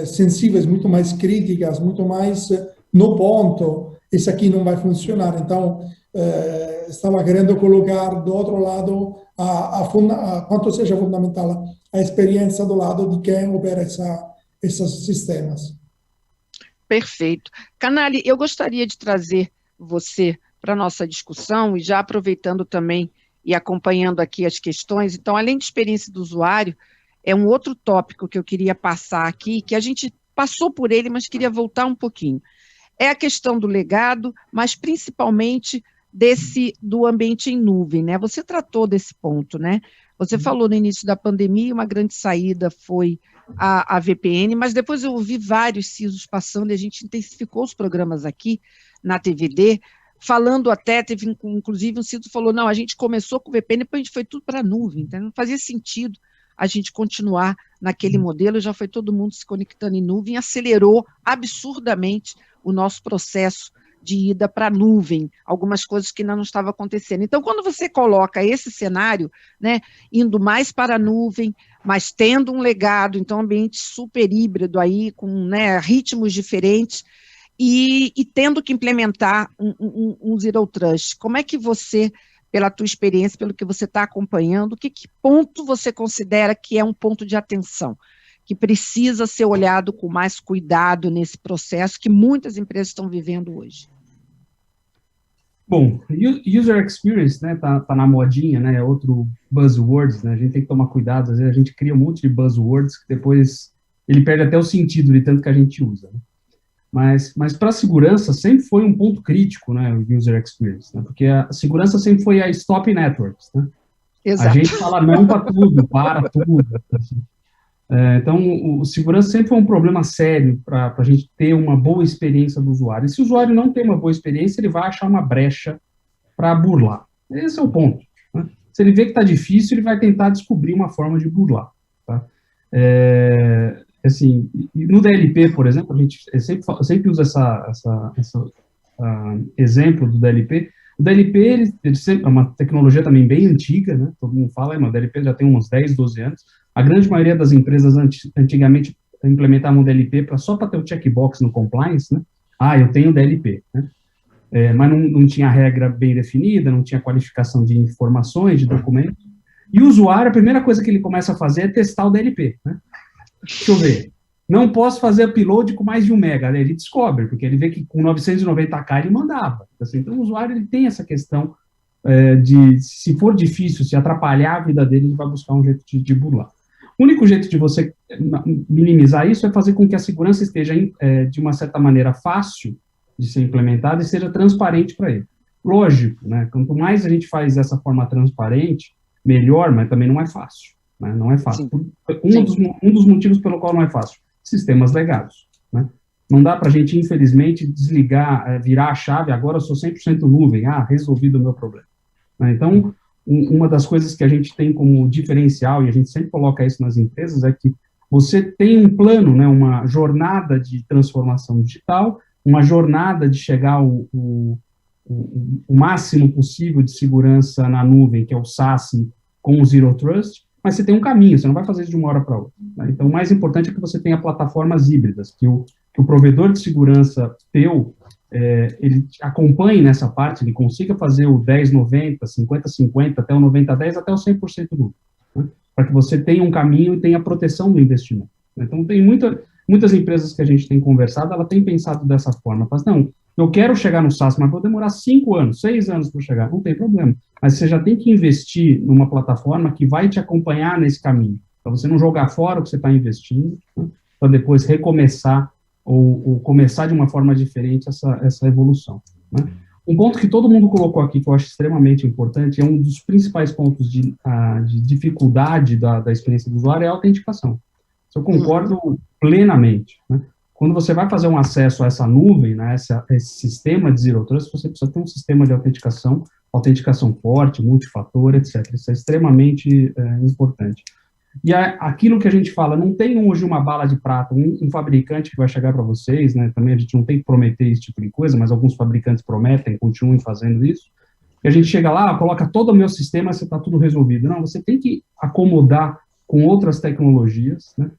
sensíveis, muito mais críticas, muito mais no ponto, isso aqui não vai funcionar. Então, estava querendo colocar do outro lado quanto seja fundamental a experiência do lado de quem opera esses sistemas. Perfeito. Canali, eu gostaria de trazer você para a nossa discussão e já aproveitando também e acompanhando aqui as questões. Então, além de experiência do usuário, é um outro tópico que eu queria passar aqui, que a gente passou por ele, mas queria voltar um pouquinho. É a questão do legado, mas principalmente do ambiente em nuvem, né? Você tratou desse ponto, né? Você falou no início da pandemia, uma grande saída foi a VPN, mas depois eu ouvi vários CISOs passando e a gente intensificou os programas aqui na TVD, falando até, teve inclusive um CISO falou, não, a gente começou com VPN, depois a gente foi tudo para a nuvem, então não fazia sentido a gente continuar naquele modelo, já foi todo mundo se conectando em nuvem, acelerou absurdamente o nosso processo de ida para a nuvem, algumas coisas que ainda não estavam acontecendo. Então, quando você coloca esse cenário, né, indo mais para a nuvem, mas tendo um legado, então, um ambiente super híbrido aí, com, né, ritmos diferentes, e tendo que implementar um Zero Trust, como é que você, pela tua experiência, pelo que você está acompanhando, que ponto você considera que é um ponto de atenção, que precisa ser olhado com mais cuidado nesse processo que muitas empresas estão vivendo hoje? Bom, user experience, né, tá na modinha, né, é outro buzzwords, né, a gente tem que tomar cuidado, às vezes a gente cria um monte de buzzwords que depois ele perde até o sentido de tanto que a gente usa. Né? Mas para a segurança sempre foi um ponto crítico, né, o user experience, né, porque a segurança sempre foi a stop networks, né? Exato. A gente fala não para tudo, para tudo. Assim. Então, o segurança sempre foi um problema sério para a gente ter uma boa experiência do usuário. E se o usuário não tem uma boa experiência, ele vai achar uma brecha para burlar. Esse é o ponto. Né? Se ele vê que está difícil, ele vai tentar descobrir uma forma de burlar. Tá? Assim, no DLP, por exemplo, a gente sempre usa exemplo do DLP. O DLP ele sempre, é uma tecnologia também bem antiga, né? Todo mundo fala, mas o DLP já tem uns 10, 12 anos. A grande maioria das empresas antigamente implementavam o DLP só para ter o checkbox no compliance, né? Eu tenho DLP, né? Mas não tinha regra bem definida, não tinha qualificação de informações, de documentos. E o usuário, a primeira coisa que ele começa a fazer é testar o DLP, né? Deixa eu ver. Não posso fazer upload com mais de 1 mega. Ele descobre, porque ele vê que com 990K ele mandava. Assim, então, o usuário ele tem essa questão de, se for difícil, se atrapalhar a vida dele, ele vai buscar um jeito de burlar. O único jeito de você minimizar isso é fazer com que a segurança esteja, de uma certa maneira, fácil de ser implementada e seja transparente para ele. Lógico, né? Quanto mais a gente faz dessa forma transparente, melhor, mas também não é fácil. Né? Não é fácil. Um dos motivos pelo qual não é fácil, sistemas legados. Né? Não dá para a gente, infelizmente, desligar, virar a chave, agora eu sou 100% nuvem, resolvido o meu problema. Né? Então, uma das coisas que a gente tem como diferencial, e a gente sempre coloca isso nas empresas, é que você tem um plano, né, uma jornada de transformação digital, uma jornada de chegar o máximo possível de segurança na nuvem, que é o SaaS com o Zero Trust, mas você tem um caminho, você não vai fazer isso de uma hora para outra. Né? Então, o mais importante é que você tenha plataformas híbridas, que o provedor de segurança teu, ele acompanhe nessa parte, ele consiga fazer o 10-90, 50-50, até o 90-10, até o 100% nuvem, né? Para que você tenha um caminho e tenha proteção do investimento. Né? Então, tem muitas empresas que a gente tem conversado, ela tem pensado dessa forma, mas não, eu quero chegar no SaaS, mas vou demorar 5 anos, 6 anos para chegar, não tem problema. Mas você já tem que investir numa plataforma que vai te acompanhar nesse caminho, para você não jogar fora o que você está investindo, né, para depois recomeçar ou começar de uma forma diferente essa evolução. Né. Um ponto que todo mundo colocou aqui, que eu acho extremamente importante, é um dos principais pontos de dificuldade da experiência do usuário, é a autenticação. Isso eu concordo plenamente, né. Quando você vai fazer um acesso a essa nuvem, né, esse sistema de Zero Trust, você precisa ter um sistema de autenticação forte, multifator, etc. Isso é extremamente importante. E aquilo que a gente fala, não tem hoje uma bala de prata, um fabricante que vai chegar para vocês, né, também a gente não tem que prometer esse tipo de coisa, mas alguns fabricantes prometem, continuem fazendo isso, e a gente chega lá, coloca todo o meu sistema, você está tudo resolvido. Não, você tem que acomodar com outras tecnologias, né?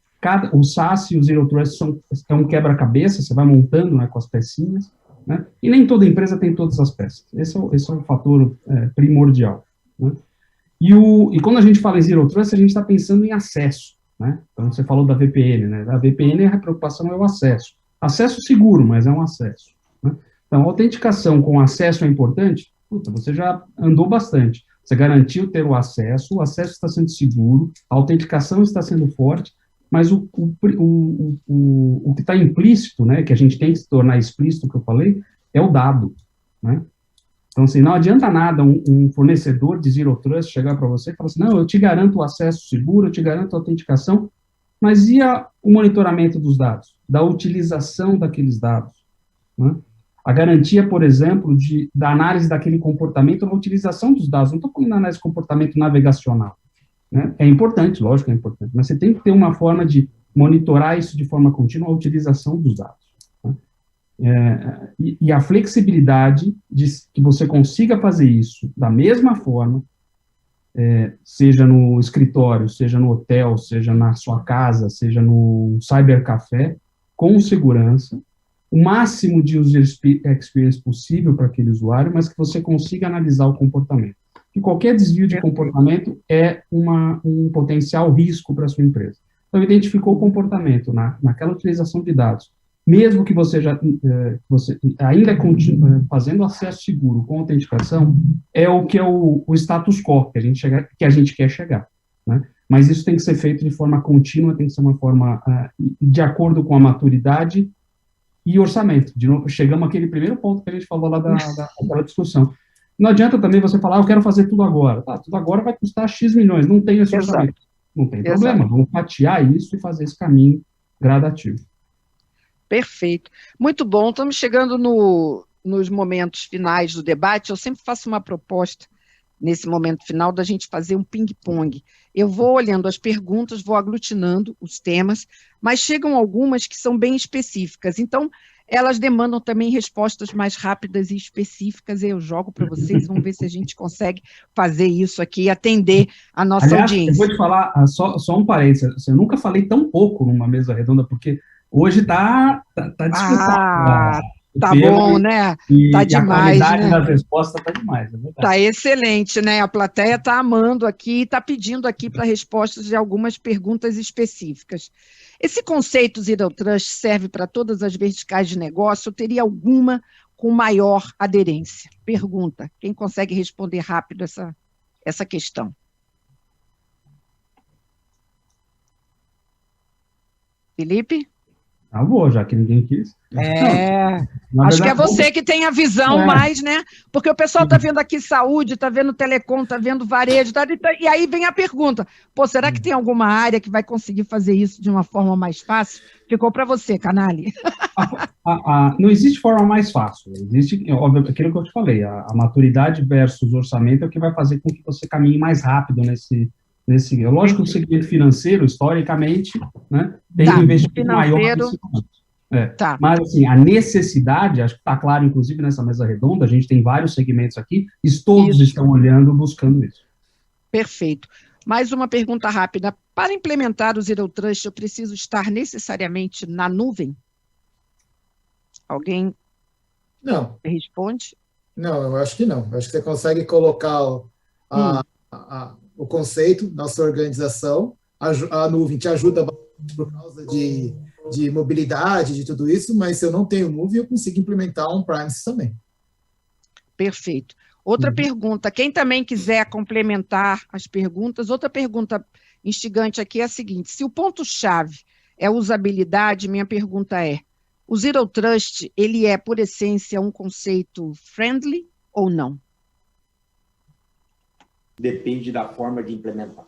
O SaaS e o Zero Trust é um quebra-cabeça, você vai montando, né, com as pecinhas, né? E nem toda empresa tem todas as peças. Esse é um fator primordial. Né? E quando a gente fala em Zero Trust, a gente está pensando em acesso. Né? Então, você falou da VPN. Né? A VPN, a preocupação é o acesso. Acesso seguro, mas é um acesso. Né? Então, a autenticação com acesso é importante? Você já andou bastante. Você garantiu ter o acesso está sendo seguro, a autenticação está sendo forte, mas o que está implícito, né, que a gente tem que se tornar explícito, que eu falei, é o dado, né? Então, assim, não adianta nada um fornecedor de Zero Trust chegar para você e falar assim, não, eu te garanto o acesso seguro, eu te garanto a autenticação, mas e o monitoramento dos dados? Da utilização daqueles dados, né? A garantia, por exemplo, da análise daquele comportamento na utilização dos dados. Não estou falando análise de comportamento navegacional. Né? É importante, lógico que é importante, mas você tem que ter uma forma de monitorar isso de forma contínua, a utilização dos dados. Né? E a flexibilidade de que você consiga fazer isso da mesma forma, seja no escritório, seja no hotel, seja na sua casa, seja no cybercafé, com segurança, o máximo de user experience possível para aquele usuário, mas que você consiga analisar o comportamento. E qualquer desvio de comportamento é um potencial risco para a sua empresa. Então, identificou o comportamento naquela utilização de dados, mesmo que você ainda continue fazendo acesso seguro com autenticação, é o que é o status quo que a gente quer chegar. Né? mas isso tem que ser feito de forma contínua, tem que ser uma forma de acordo com a maturidade e orçamento. De novo, chegamos àquele primeiro ponto que a gente falou lá daquela discussão. Não adianta também você falar, eu quero fazer tudo agora. Tá, tudo agora vai custar X milhões, não tem esse orçamento. Não tem problema, vamos fatiar isso e fazer esse caminho gradativo. Perfeito. Muito bom, estamos chegando nos momentos finais do debate. Eu sempre faço uma proposta nesse momento final da gente fazer um ping-pong. Eu vou olhando as perguntas, vou aglutinando os temas, mas chegam algumas que são bem específicas. Então, elas demandam também respostas mais rápidas e específicas, e eu jogo para vocês, vamos ver se a gente consegue fazer isso aqui e atender a nossa audiência. Eu vou te falar, só um parênteses, eu nunca falei tão pouco numa mesa redonda, porque hoje tá disputado. Tá bom, né? Tá demais, a qualidade né? das respostas tá demais, é verdade. Tá excelente, né? A plateia tá amando aqui, tá pedindo aqui para respostas de algumas perguntas específicas. Esse conceito Zero Trust serve para todas as verticais de negócio ou teria alguma com maior aderência? Pergunta. Quem consegue responder rápido essa questão? Felipe? Vou, já que ninguém quis. Acho que é você que tem a visão mais, né? Porque o pessoal está vendo aqui saúde, está vendo telecom, está vendo varejo, e aí vem a pergunta, será que tem alguma área que vai conseguir fazer isso de uma forma mais fácil? Ficou para você, Canali. Não existe forma mais fácil, existe, óbvio, aquilo que eu te falei, a maturidade versus orçamento é o que vai fazer com que você caminhe mais rápido nesse lógico que o segmento financeiro, historicamente, né, tem um investimento maior. Mas, assim, a necessidade, acho que está claro, inclusive, nessa mesa redonda, a gente tem vários segmentos aqui, e todos estão olhando, buscando isso. Perfeito. Mais uma pergunta rápida. Para implementar o Zero Trust, eu preciso estar necessariamente na nuvem? Alguém responde? Não, eu acho que não. Eu acho que você consegue colocar o conceito na sua organização, a nuvem te ajuda por causa de mobilidade, de tudo isso, mas se eu não tenho nuvem, eu consigo implementar on-premise também. Perfeito. Outra pergunta, quem também quiser complementar as perguntas, outra pergunta instigante aqui é a seguinte, se o ponto-chave é usabilidade, minha pergunta é, o Zero Trust, ele é, por essência, um conceito friendly ou não? Depende da forma de implementar.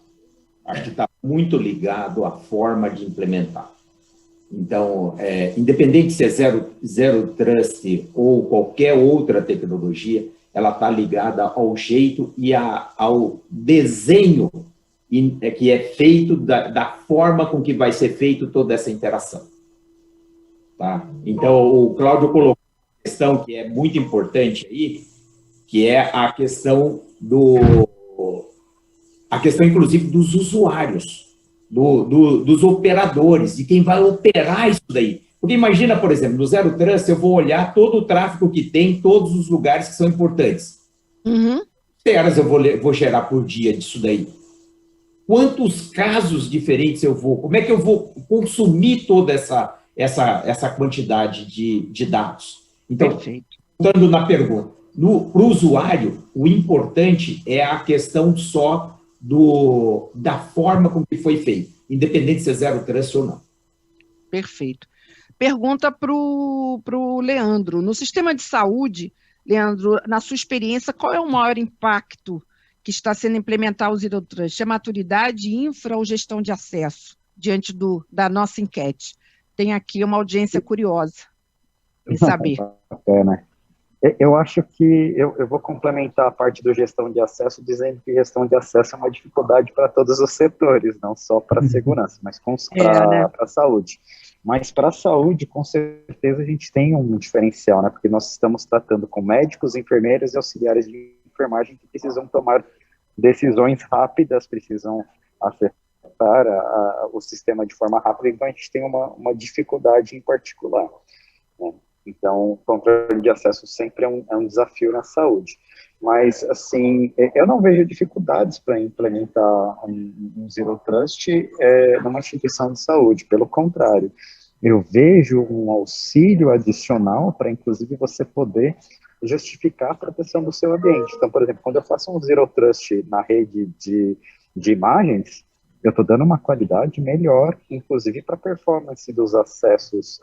Acho que está muito ligado à forma de implementar. Então, independente se é Zero Trust ou qualquer outra tecnologia, ela está ligada ao jeito e ao desenho que é feito, da forma com que vai ser feito toda essa interação. Tá? Então, o Cláudio colocou uma questão que é muito importante aí, que é a questão inclusive, dos usuários, dos operadores, de quem vai operar isso daí. Porque imagina, por exemplo, no Zero Trust, eu vou olhar todo o tráfego que tem em todos os lugares que são importantes. Teras eu vou gerar por dia disso daí? Quantos casos diferentes eu vou? Como é que eu vou consumir toda essa quantidade de dados? Então, voltando na pergunta, para o usuário, o importante é a questão só da forma como que foi feito, independente se é Zero Trust ou não. Perfeito. Pergunta para o Leandro. No sistema de saúde, Leandro, na sua experiência, qual é o maior impacto que está sendo implementar o Zero Trust? É maturidade, infra ou gestão de acesso, diante da nossa enquete? Tem aqui uma audiência curiosa em saber. Eu acho que eu vou complementar a parte do gestão de acesso, dizendo que gestão de acesso é uma dificuldade para todos os setores, não só para a segurança, mas para a saúde. Mas para a saúde, com certeza, a gente tem um diferencial, né? Porque nós estamos tratando com médicos, enfermeiros e auxiliares de enfermagem que precisam tomar decisões rápidas, precisam acessar o sistema de forma rápida, então a gente tem uma dificuldade em particular, né? Então, controle de acesso sempre é um desafio na saúde. Mas, assim, eu não vejo dificuldades para implementar um Zero Trust numa instituição de saúde. Pelo contrário, eu vejo um auxílio adicional para, inclusive, você poder justificar a proteção do seu ambiente. Então, por exemplo, quando eu faço um Zero Trust na rede de imagens, eu estou dando uma qualidade melhor, inclusive para a performance dos acessos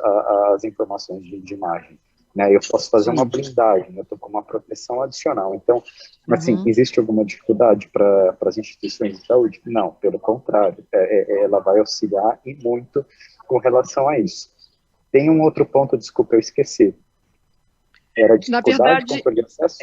às informações de imagem. Né? Eu posso fazer uma blindagem, eu estou com uma proteção adicional. Então, assim, existe alguma dificuldade para as instituições de saúde? Não, pelo contrário, ela vai auxiliar e muito com relação a isso. Tem um outro ponto, desculpa, eu esqueci. Era dificuldade, controle de acesso?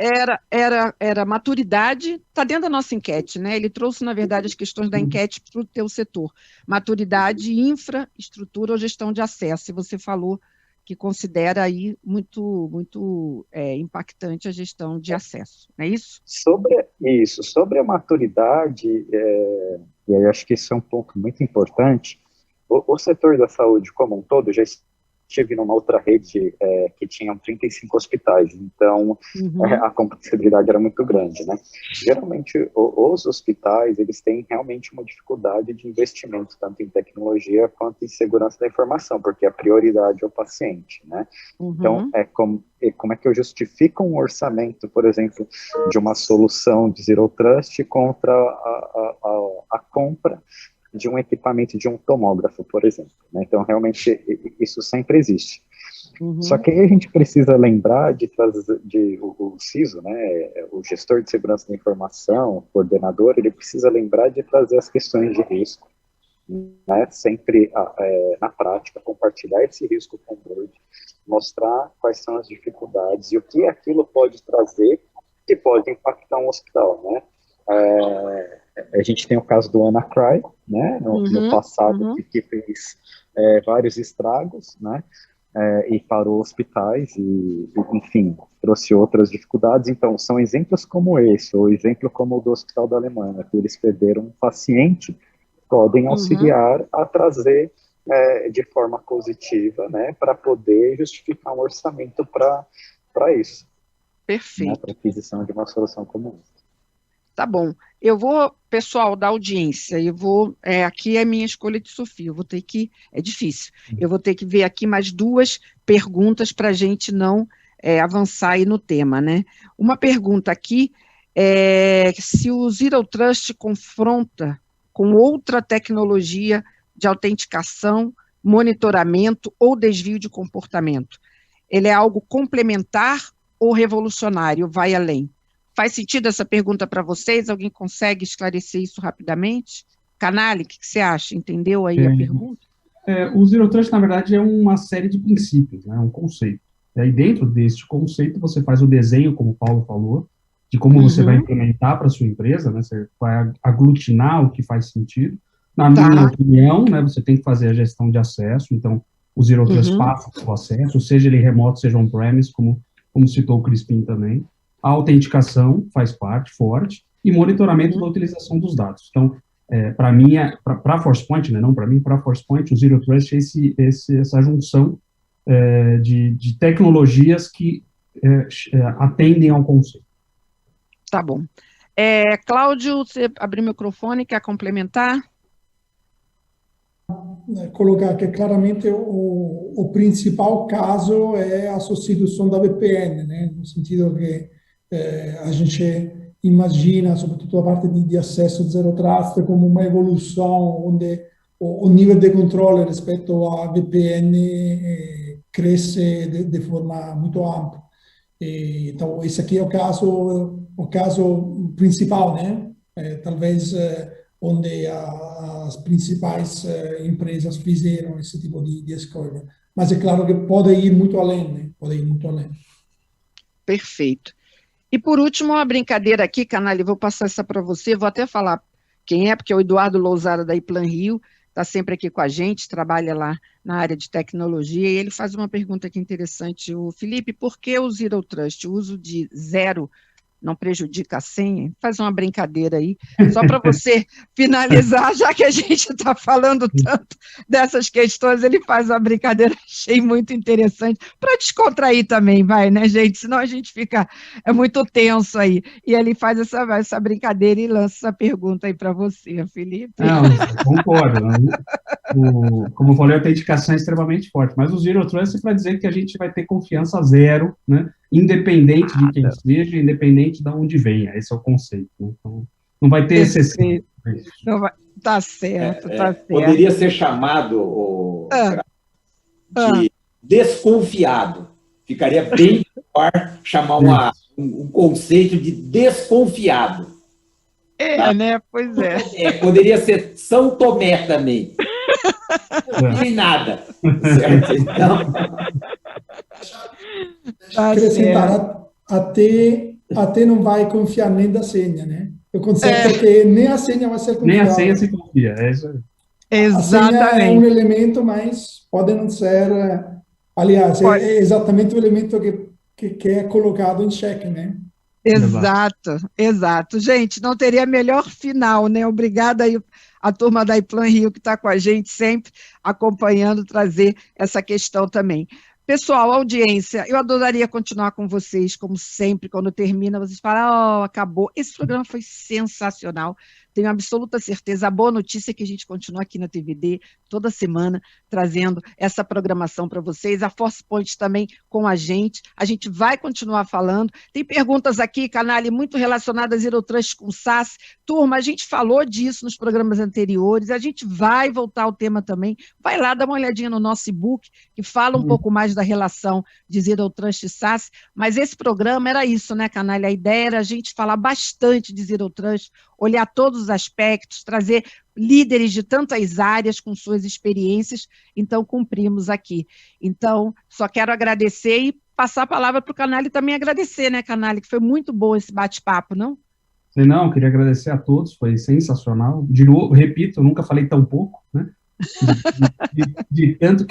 Era maturidade, está dentro da nossa enquete, né? Ele trouxe, na verdade, as questões da enquete para o teu setor. Maturidade, infraestrutura ou gestão de acesso. E você falou que considera aí muito impactante a gestão de acesso, não é isso? Sobre a maturidade, e aí acho que isso é um ponto muito importante, o setor da saúde como um todo já estive numa outra rede que tinha 35 hospitais, então a complexidade era muito grande, né? Geralmente, os hospitais, eles têm realmente uma dificuldade de investimento, tanto em tecnologia quanto em segurança da informação, porque a prioridade é o paciente, né? Então, como é que eu justifico um orçamento, por exemplo, de uma solução de Zero Trust contra a compra de um equipamento de um tomógrafo, por exemplo, né? Então, realmente, isso sempre existe. Só que aí a gente precisa lembrar o CISO, né, o gestor de segurança da informação, o coordenador, ele precisa lembrar de trazer as questões de risco, né, sempre na prática, compartilhar esse risco com o board, mostrar quais são as dificuldades e o que aquilo pode trazer que pode impactar um hospital, né? A gente tem o caso do WannaCry, né, no passado, que fez vários estragos, né, e parou hospitais, e, enfim, trouxe outras dificuldades. Então, são exemplos como esse, ou exemplo como o do Hospital da Alemanha, que eles perderam um paciente, podem auxiliar a trazer de forma positiva, né, para poder justificar um orçamento para isso. Perfeito. Né, para aquisição de uma solução comum. Tá bom. Eu vou, pessoal da audiência, aqui é a minha escolha de Sofia, eu vou ter que, é difícil, eu vou ter que ver aqui mais duas perguntas para a gente não avançar aí no tema, né? Uma pergunta aqui é se o Zero Trust confronta com outra tecnologia de autenticação, monitoramento ou desvio de comportamento. Ele é algo complementar ou revolucionário, vai além? Faz sentido essa pergunta para vocês? Alguém consegue esclarecer isso rapidamente? Canali, o que você acha? Entendeu aí a pergunta? O Zero Trust, na verdade, é uma série de princípios, né, um conceito. E aí, dentro deste conceito, você faz o desenho, como o Paulo falou, de como você vai implementar para a sua empresa, né, você vai aglutinar o que faz sentido. Na minha opinião, né, você tem que fazer a gestão de acesso, então, o Zero Trust passa pelo acesso, seja ele remoto, seja on-premise, como citou o Crispim também. A autenticação faz parte, forte, e monitoramento da utilização dos dados. Então, para mim, para a Forcepoint, né, não para mim, para a Forcepoint, o Zero Trust é essa junção de tecnologias que atendem ao conceito. Tá bom. Cláudio, você abriu o microfone, quer complementar? Colocar que claramente o principal caso é a substituição da VPN, né, no sentido que a gente imagina, sobretudo a parte de acesso Zero Trust, como uma evolução onde o nível de controle rispetto à VPN cresce de forma muito ampla. Então, esse aqui é o caso principal, né? Talvez onde as principais empresas fizeram esse tipo de escolha. Mas é claro que pode ir muito além, né? Pode ir muito além. Perfeito. E, por último, uma brincadeira aqui, Canali, vou passar essa para você, vou até falar quem é, porque é o Eduardo Lousada da Iplan Rio, está sempre aqui com a gente, trabalha lá na área de tecnologia, e ele faz uma pergunta aqui interessante. O Felipe, por que o Zero Trust, o uso de zero, não prejudica a senha? Faz uma brincadeira aí, só para você finalizar, já que a gente está falando tanto dessas questões, ele faz uma brincadeira, achei muito interessante, para descontrair também, vai, né, gente? Senão a gente fica, muito tenso aí. E ele faz essa brincadeira e lança essa pergunta aí para você, Felipe. Não, concordo. Como eu falei, a autenticação é extremamente forte, mas o Zero Trust é para dizer que a gente vai ter confiança zero, né? Independente de quem seja, independente de onde venha, esse é o conceito. Né? Então, não vai ter exceção. Tá certo, tá certo. Poderia ser chamado de desconfiado. Ficaria bem melhor chamar um conceito de desconfiado. Tá? Né? Pois é. Poderia ser São Tomé também. Não tem nada. Certo? Então... Acrescentar, até não vai confiar nem da senha, né? O conceito é que nem a senha vai ser confiável. Nem a senha se confia, é isso aí. Exatamente. A senha é um elemento, mas pode não ser... Aliás, é exatamente o elemento que é colocado em xeque, né? Exato. Gente, não teria melhor final, né? Obrigada aí a turma da iPlan Rio que está com a gente sempre acompanhando, trazer essa questão também. Pessoal, audiência, eu adoraria continuar com vocês, como sempre, quando termina, vocês falam, acabou. Esse programa foi sensacional, tenho absoluta certeza. A boa notícia é que a gente continua aqui na TVD, toda semana, trazendo essa programação para vocês. A ForcePoint também com a gente vai continuar falando. Tem perguntas aqui, Canali, muito relacionadas a Zero Trust com SaaS. Turma, a gente falou disso nos programas anteriores, a gente vai voltar ao tema também. Vai lá, dá uma olhadinha no nosso e-book, que fala um pouco mais da relação de Zero Trust e SaaS, mas esse programa era isso, né, Canali? A ideia era a gente falar bastante de Zero Trust, olhar todos os aspectos, trazer líderes de tantas áreas com suas experiências, então cumprimos aqui. Então, só quero agradecer e passar a palavra para o Canali também agradecer, né, Canali, que foi muito bom esse bate-papo, não? Não, queria agradecer a todos, foi sensacional. De novo, repito, eu nunca falei tão pouco, né? De tanto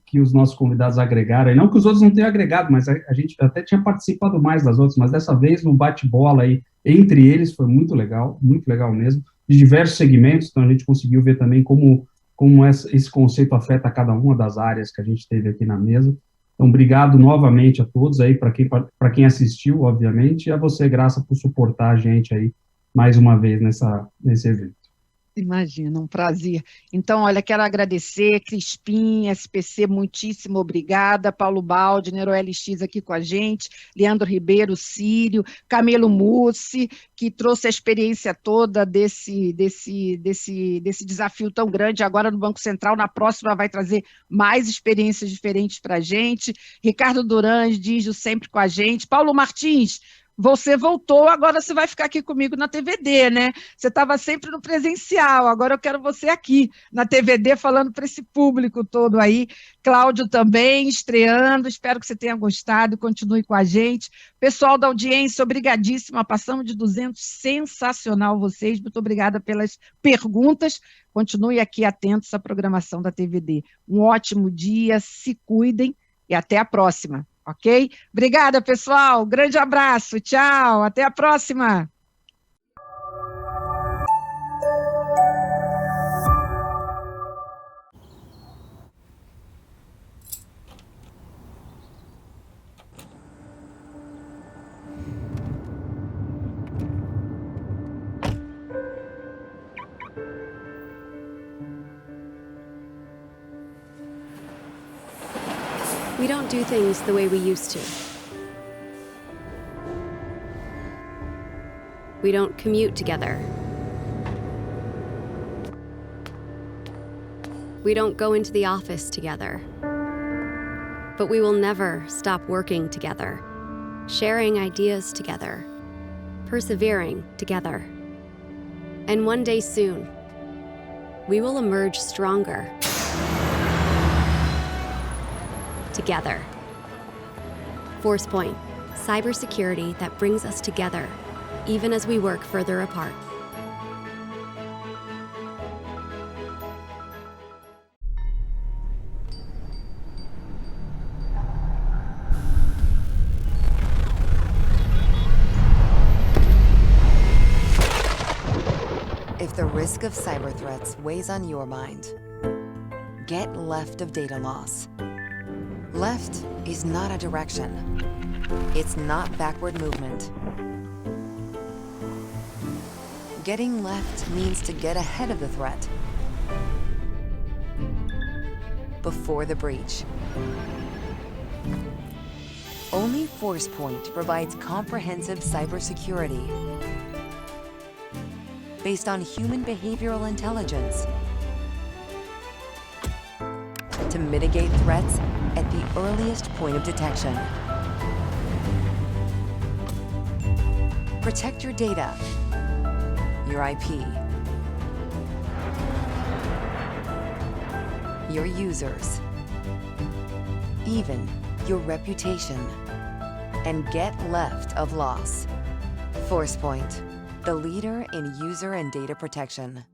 que os nossos convidados agregaram, e não que os outros não tenham agregado, mas a gente até tinha participado mais das outras, mas dessa vez no bate-bola aí, entre eles, foi muito legal mesmo, de diversos segmentos, então a gente conseguiu ver também como esse conceito afeta cada uma das áreas que a gente teve aqui na mesa. Então, obrigado novamente a todos aí, para quem assistiu, obviamente, e a você, Graça, por suportar a gente aí, mais uma vez, nesse evento. Imagina, um prazer. Então, olha, quero agradecer, Crispim, SPC, muitíssimo obrigada, Paulo Baldi, NeuroLX aqui com a gente, Leandro Ribeiro, Sírio, Camilo Mussi, que trouxe a experiência toda desse desafio tão grande agora no Banco Central, na próxima vai trazer mais experiências diferentes para a gente, Ricardo Duran, Dígio sempre com a gente, Paulo Martins, você voltou, agora você vai ficar aqui comigo na TVD, né? Você estava sempre no presencial, agora eu quero você aqui na TVD falando para esse público todo aí. Cláudio também, estreando, espero que você tenha gostado, continue com a gente. Pessoal da audiência, obrigadíssima, passamos de 200, sensacional vocês, muito obrigada pelas perguntas. Continue aqui atentos à programação da TVD. Um ótimo dia, se cuidem e até a próxima. Ok? Obrigada, pessoal. Grande abraço. Tchau. Até a próxima. We don't do things the way we used to. We don't commute together. We don't go into the office together. But we will never stop working together, sharing ideas together, persevering together. And one day soon, we will emerge stronger. Together. ForcePoint, cybersecurity that brings us together, even as we work further apart. If the risk of cyber threats weighs on your mind, get left of data loss. Left is not a direction. It's not backward movement. Getting left means to get ahead of the threat. Before the breach. Only ForcePoint provides comprehensive cybersecurity. based on human behavioral intelligence to mitigate threats at the earliest point of detection. Protect your data, your IP, your users, even your reputation, and get left of loss. Forcepoint, the leader in user and data protection.